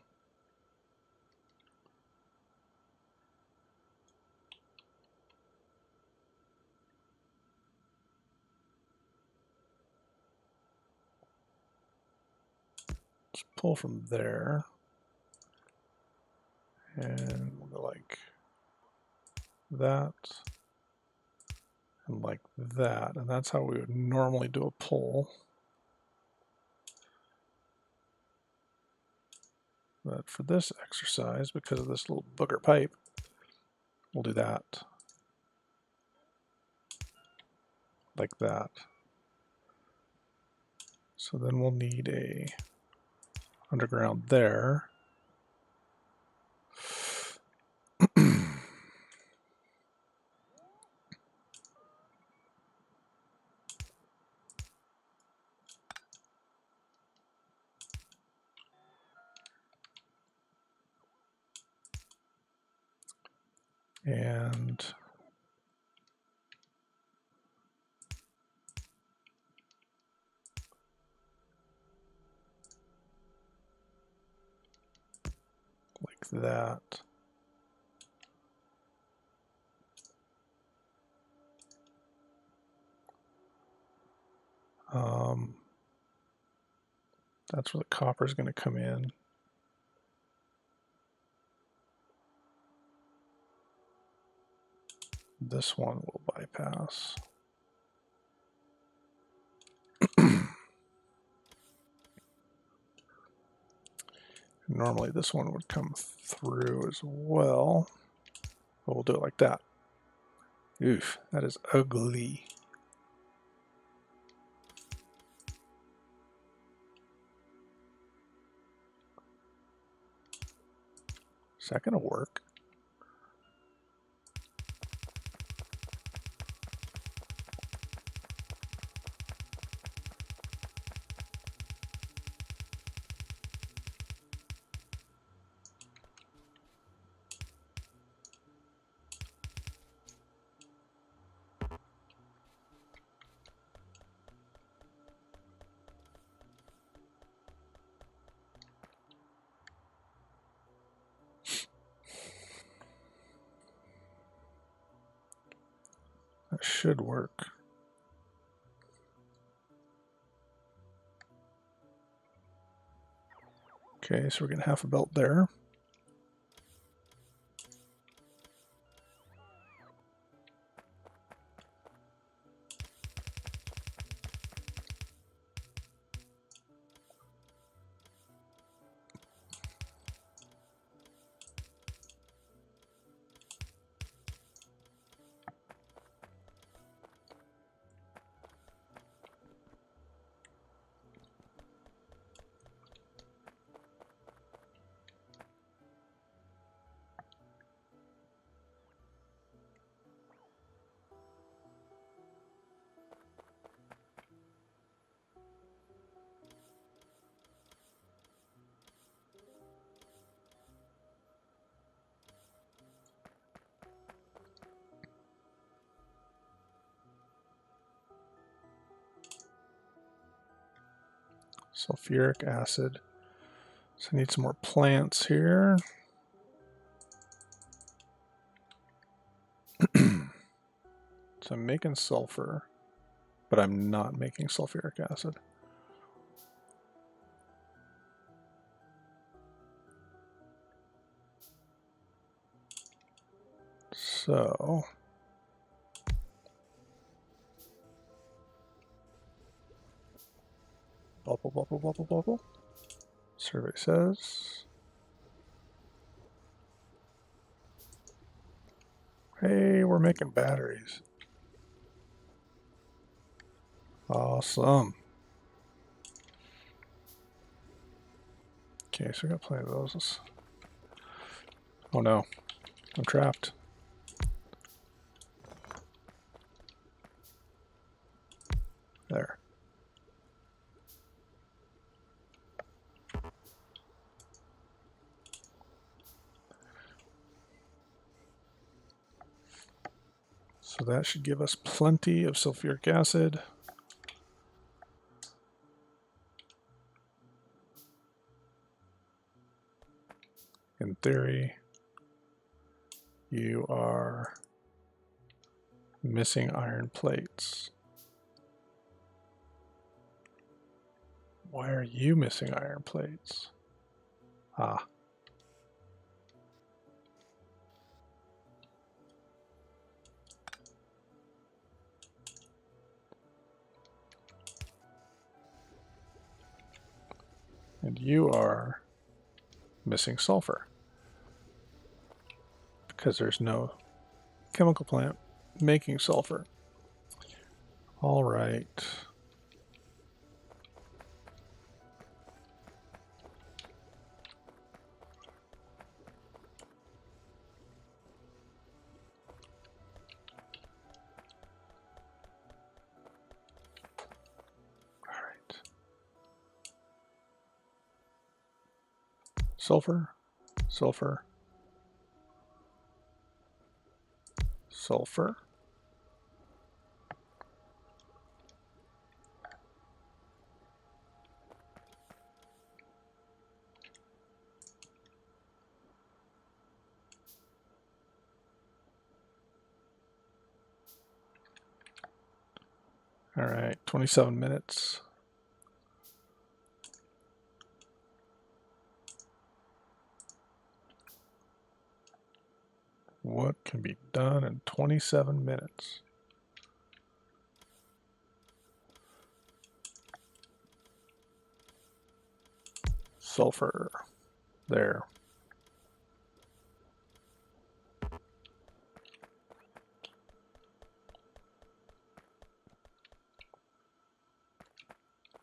from there. And we'll go like that and like that. And that's how we would normally do a pull. But for this exercise, because of this little booger pipe, we'll do that. Like that. So then we'll need a underground there. And like that. That's where the copper is going to come in. This one will bypass. Normally this one would come through as well, but we'll do it like that. Oof, that is ugly. Is that going to work? That should work. Okay, so we're getting half a belt there. Sulfuric acid. So I need some more plants here. So I'm making sulfur, but I'm not making sulfuric acid. So bubble, bubble, bubble, bubble. Survey says, hey, we're making batteries. Awesome. Okay, so we got plenty of those. Oh no, I'm trapped. There. So that should give us plenty of sulfuric acid. In theory, you are missing iron plates. Why are you missing iron plates? Ah. And you are missing sulfur because there's no chemical plant making sulfur. All right. All right. Sulfur, sulfur, sulfur. All right, 27 minutes. What can be done in 27 minutes? Sulfur. There.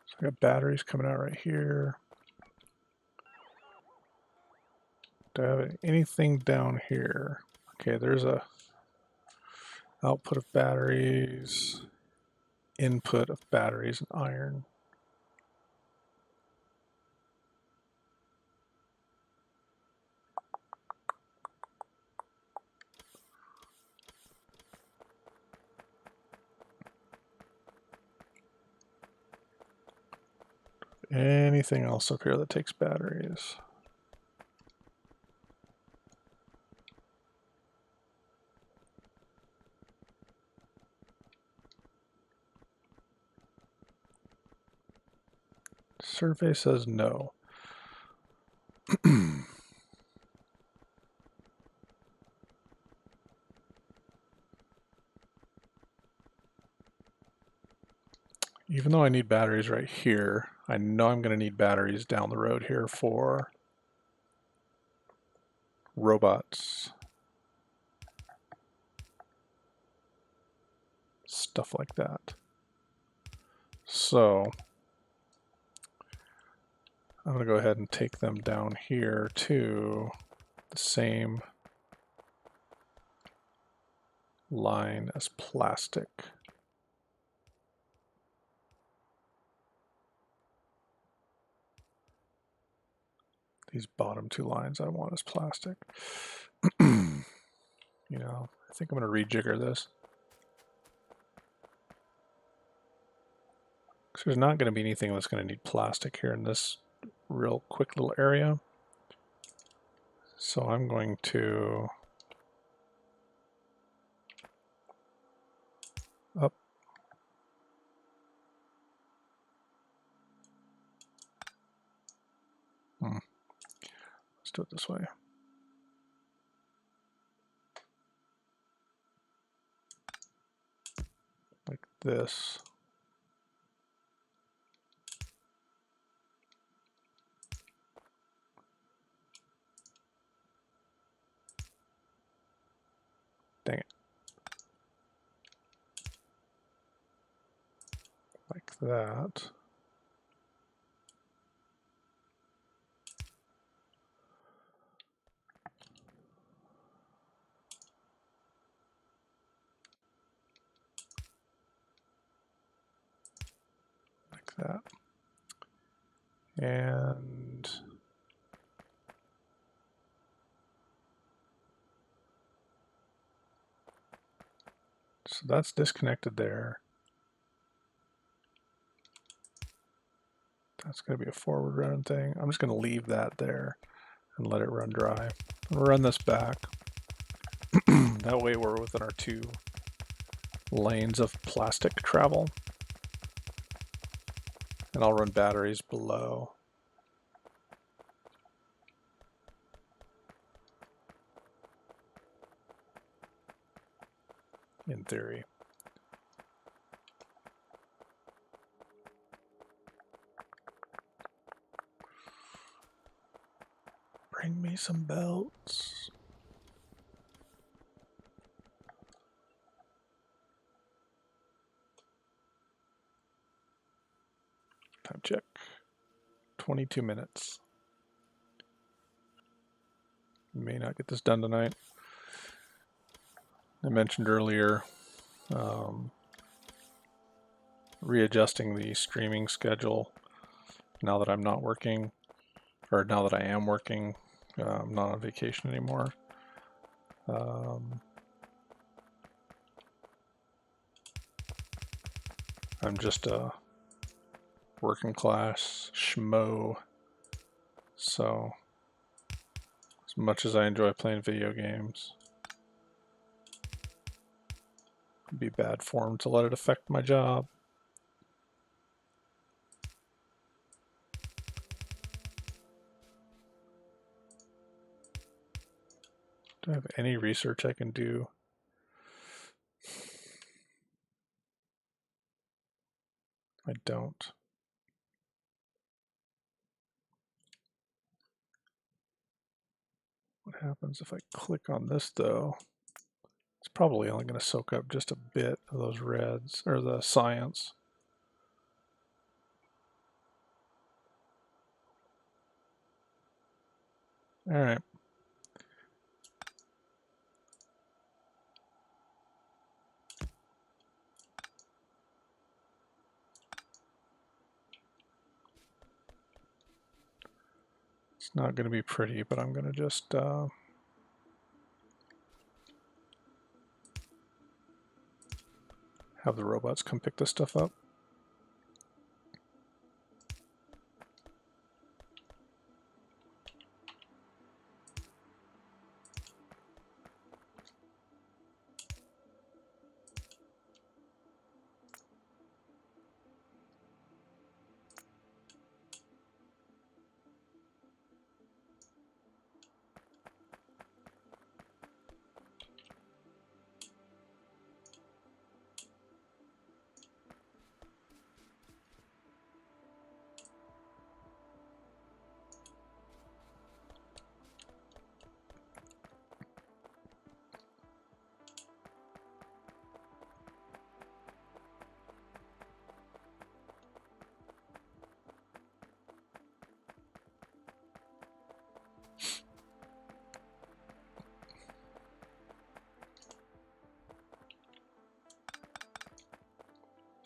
So I got batteries coming out right here. Do I have anything down here? Okay, there's a output of batteries, input of batteries and iron. Anything else up here that takes batteries? survey says no. Even though I need batteries right here, I know I'm going to need batteries down the road here for robots. Stuff like that. So I'm going to go ahead and take them down here to the same line as plastic. These bottom two lines I want as plastic. You know, I think I'm going to rejigger this. Because there's not going to be anything that's going to need plastic here in this real quick little area. So I'm going to up. Let's do it this way. Like this. Dang it. Like that. Like that. And so that's disconnected there. That's going to be a forward run thing. I'm just going to leave that there and let it run dry. I'll run this back. That way we're within our 2 lanes of plastic travel. And I'll run batteries below. In theory. Bring me some belts. Time check. 22 minutes. May not get this done tonight. I mentioned earlier readjusting the streaming schedule now that I'm not working, or now that I am working. I'm not on vacation anymore. I'm just a working class schmo, so as much as I enjoy playing video games, it'd be bad form to let it affect my job. Do I have any research I can do? I don't. What happens if I click on this though? It's probably only going to soak up just a bit of those reds, or the science. All right. It's not going to be pretty, but I'm going to just have the robots come pick this stuff up.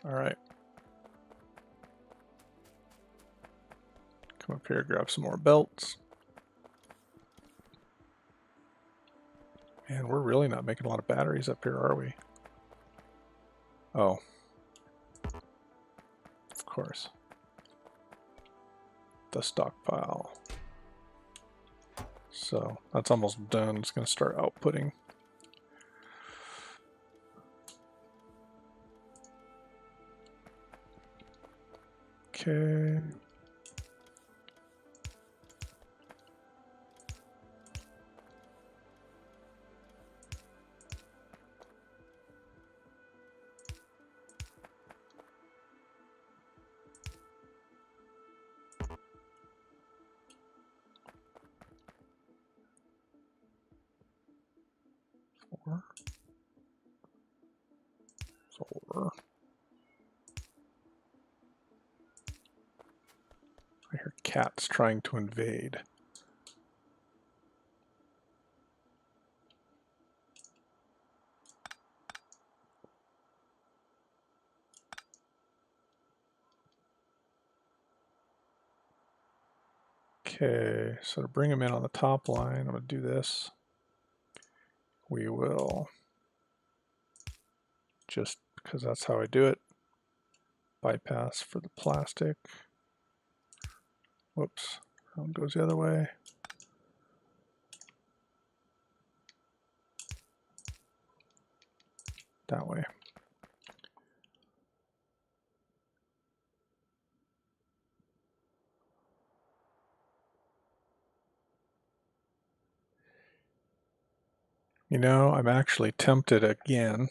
All right. Come up here, grab some more belts. And we're really not making a lot of batteries up here, are we? Oh. Of course. The stockpile. So that's almost done. It's going to start outputting. Okay. Four. I hear cats trying to invade. Okay, so to bring them in on the top line, I'm going to do this. We will, just because that's how I do it, bypass for the plastic. Whoops, that one goes the other way. That way. You know, I'm actually tempted again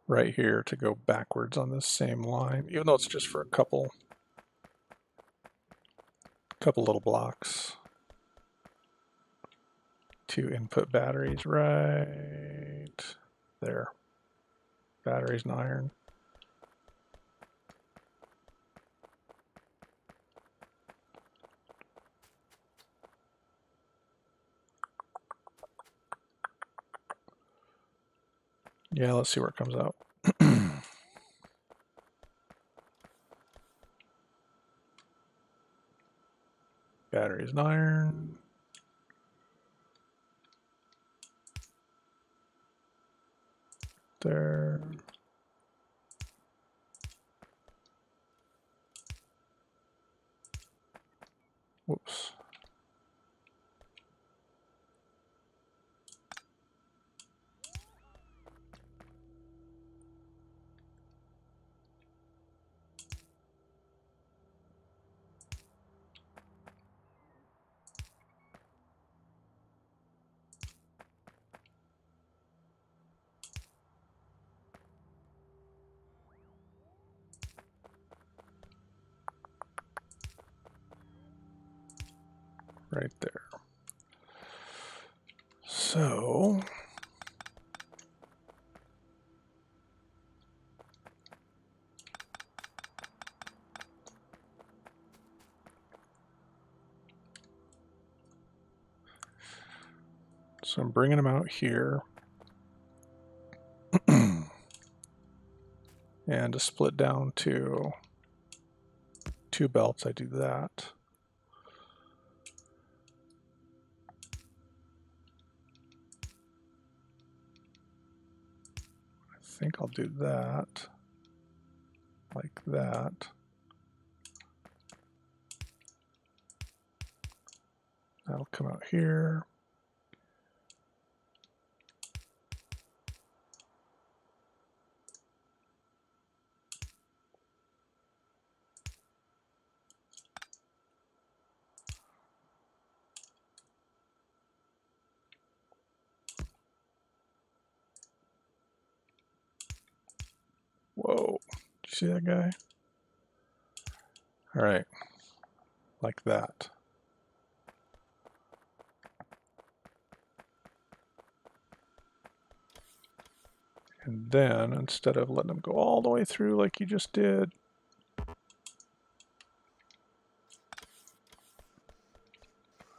right here to go backwards on this same line, even though it's just for a couple little blocks. 2 input batteries right there. Batteries and iron. Yeah, let's see where it comes out. Batteries and iron. There. Whoops. Right there. So I'm bringing them out here. And to split down to 2 belts, I do that. I think I'll do that, like that. That'll come out here. Whoa, did you see that guy? All right, like that. And then, instead of letting them go all the way through like you just did,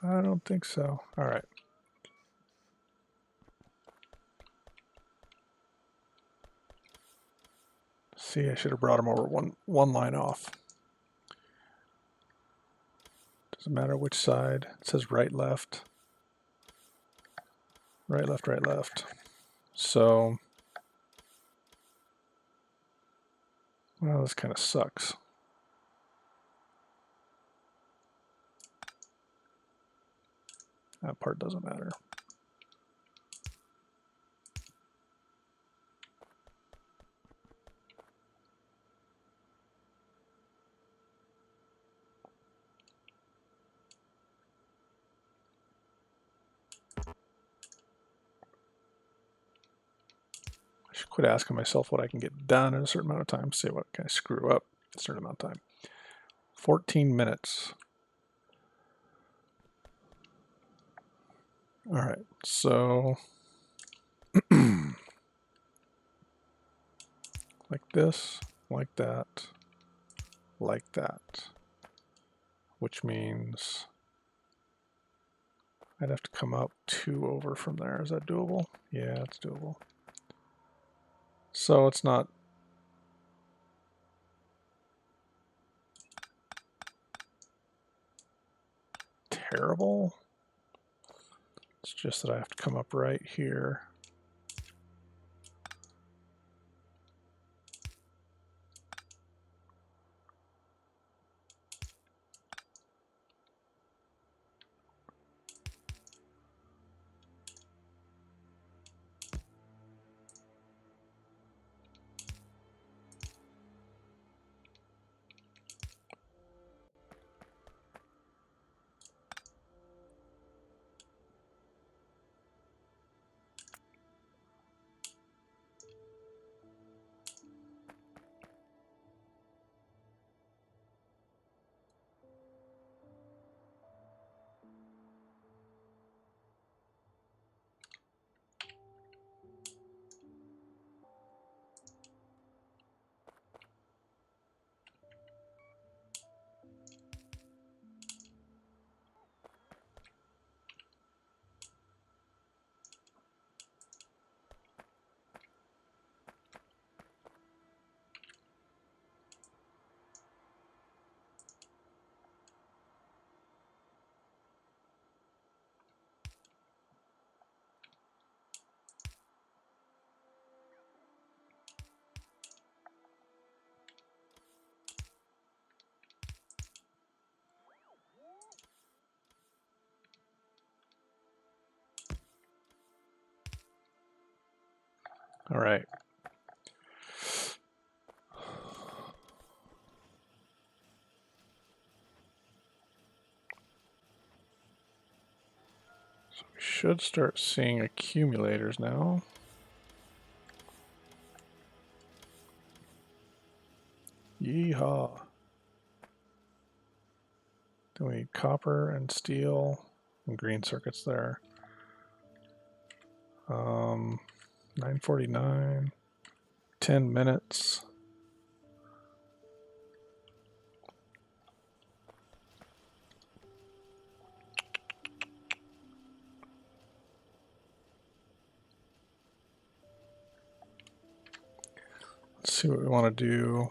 I don't think so. All right. See, I should have brought them over one line off. Doesn't matter which side. It says right, left. Right, left, right, left. So, well, this kind of sucks. That part doesn't matter. I should quit asking myself what I can get done in a certain amount of time. Say what can I screw up a certain amount of time. 14 minutes. All right, so like this, like that, which means I'd have to come up 2 over from there. Is that doable? Yeah, it's doable. So it's not terrible. It's just that I have to come up right here. All right. So we should start seeing accumulators now. Yeehaw. Then we need copper and steel and green circuits there. 9:49, 10 minutes. Let's see what we want to do.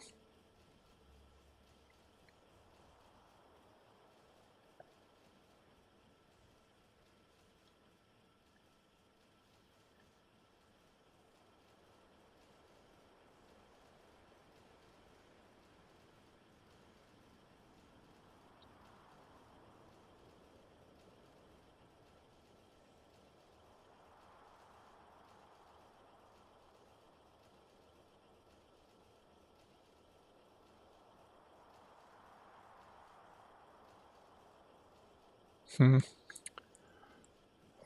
What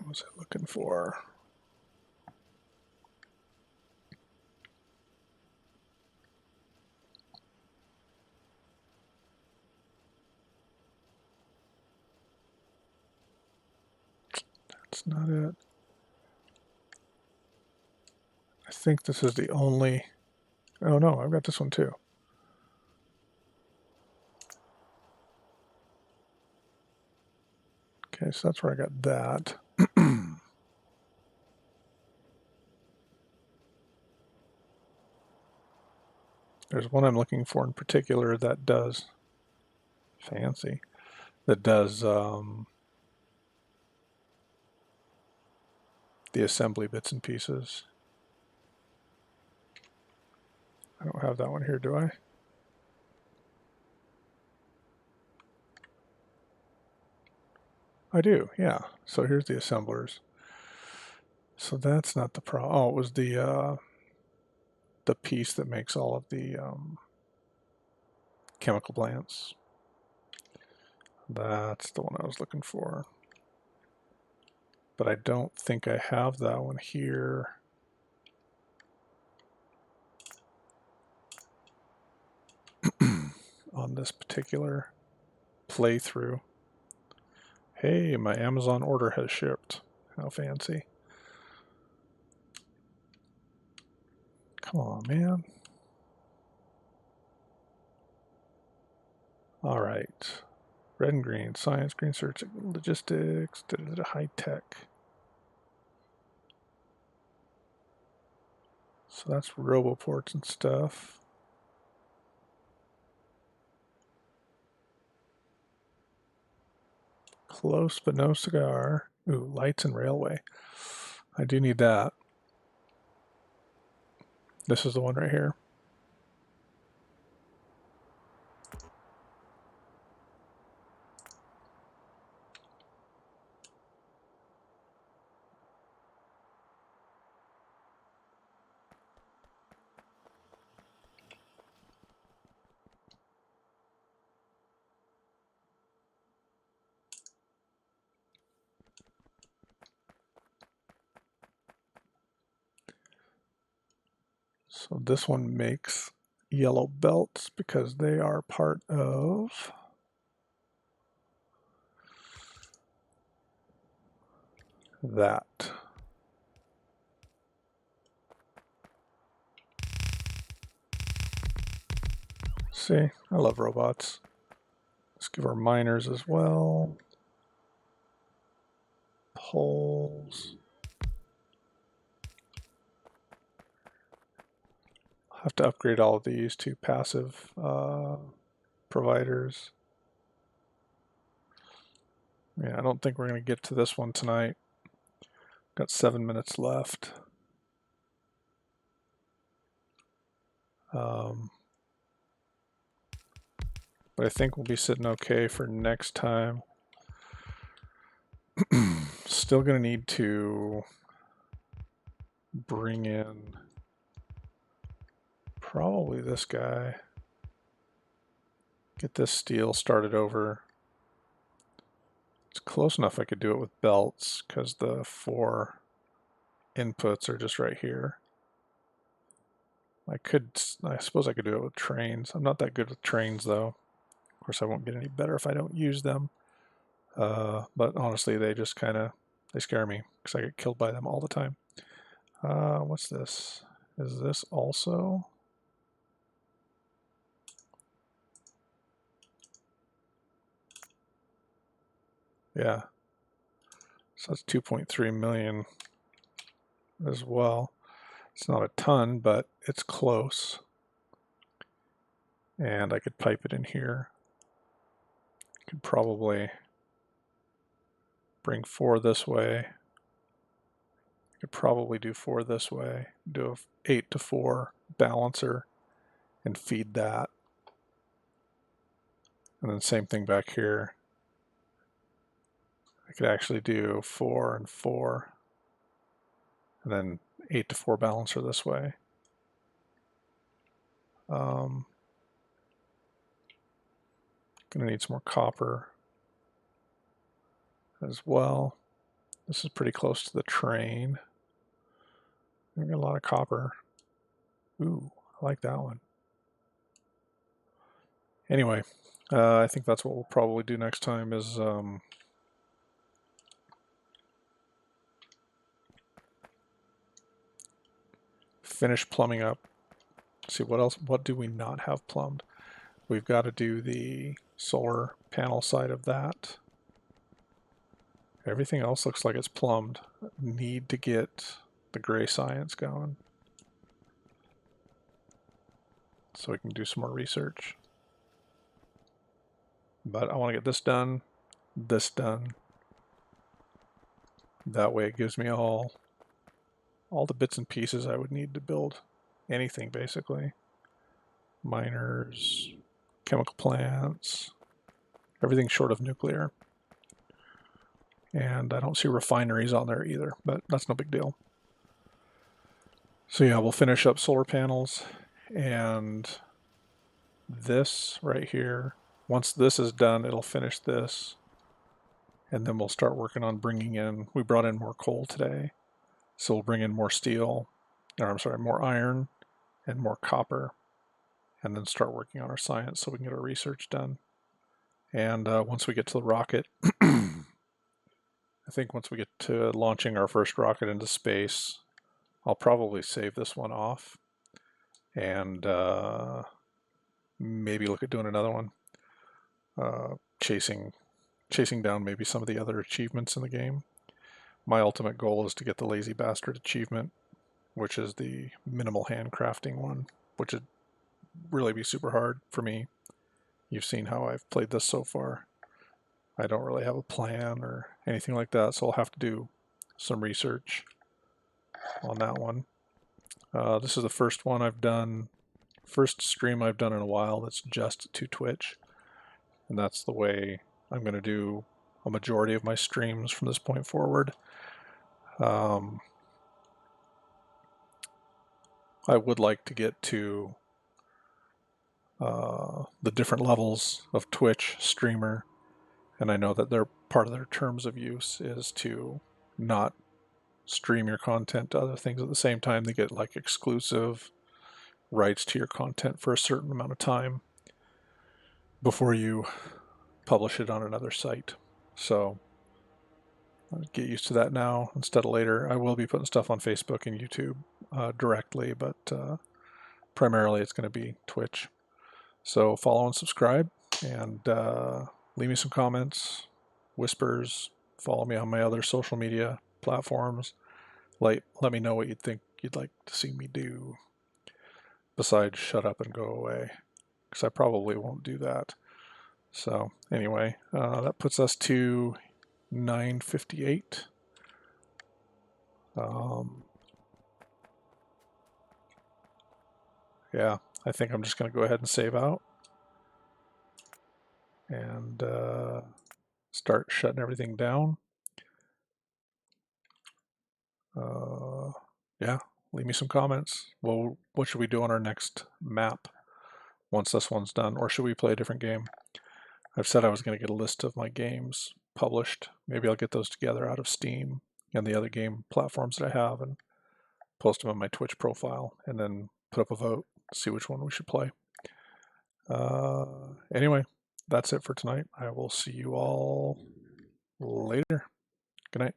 was I looking for? That's not it. I think this is the only... Oh no, I've got this one too. Okay, so that's where I got that. There's one I'm looking for in particular that does, fancy, that does the assembly bits and pieces. I don't have that one here, do I? I do, yeah. So here's the assemblers. So that's not the problem. Oh, it was the piece that makes all of the chemical plants. That's the one I was looking for. But I don't think I have that one here. On this particular playthrough. Hey, my Amazon order has shipped. How fancy. Come on, man. All right. Red and green, science, green search, logistics, high tech. So that's roboports and stuff. Close but no cigar. Ooh, lights and railway. I do need that. This is the one right here. So this one makes yellow belts because they are part of that. See, I love robots. Let's give our miners as well. Poles. I'll have to upgrade all of these to passive providers. Yeah, I don't think we're going to get to this one tonight. Got 7 minutes left. But I think we'll be sitting okay for next time. Still going to need to bring in probably this guy. Get this steel started over. It's close enough I could do it with belts because the 4 inputs are just right here. I suppose I could do it with trains. I'm not that good with trains though. Of course I won't get any better if I don't use them. But honestly they just they scare me because I get killed by them all the time. What's this? Is this also? Yeah. So that's 2.3 million as well. It's not a ton, but it's close. And I could pipe it in here. Could probably bring 4 this way. I could probably do 4 this way. Do a 8 to 4 balancer and feed that. And then same thing back here. I could actually do 4 and 4. And then 8 to 4 balancer this way. Gonna need some more copper as well. This is pretty close to the train. I got a lot of copper. Ooh, I like that one. Anyway, I think that's what we'll probably do next time is finish plumbing up. See what else, what do we not have plumbed? We've got to do the solar panel side of that. Everything else looks like it's plumbed. Need to get the gray science going. so we can do some more research. But I want to get this done, this done. That way it gives me all the bits and pieces I would need to build anything, basically. Miners, chemical plants, everything short of nuclear. And I don't see refineries on there either, but that's no big deal. So yeah, we'll finish up solar panels, and this right here, once this is done, it'll finish this, and then we'll start working on bringing in, we brought in more coal today, so we'll bring in more steel, or I'm sorry, more iron and more copper, and then start working on our science so we can get our research done. And once we get to the rocket, I think once we get to launching our first rocket into space, I'll probably save this one off and maybe look at doing another one, chasing down maybe some of the other achievements in the game. My ultimate goal is to get the Lazy Bastard achievement, which is the minimal handcrafting one, which would really be super hard for me. You've seen how I've played this so far. I don't really have a plan or anything like that, so I'll have to do some research on that one. This is the first one I've done, first stream I've done in a while that's just to Twitch, and that's the way I'm going to do a majority of my streams from this point forward. I would like to get to the different levels of Twitch streamer, and I know that they're part of their terms of use is to not stream your content to other things at the same time. They get like exclusive rights to your content for a certain amount of time before you publish it on another site. So I'll get used to that now instead of later. I will be putting stuff on Facebook and YouTube directly, but primarily it's going to be Twitch. So follow and subscribe, and leave me some comments, whispers. Follow me on my other social media platforms. Let me know what you think you'd like to see me do besides shut up and go away, because I probably won't do that. So anyway, that puts us to 9:58. Yeah, I think I'm just going to go ahead and save out and start shutting everything down. Yeah, leave me some comments. Well, what should we do on our next map once this one's done? Or should we play a different game? I've said I was going to get a list of my games published. Maybe I'll get those together out of Steam and the other game platforms that I have and post them on my Twitch profile, and then put up a vote, see which one we should play. Anyway, that's it for tonight. I will see you all later. Good night.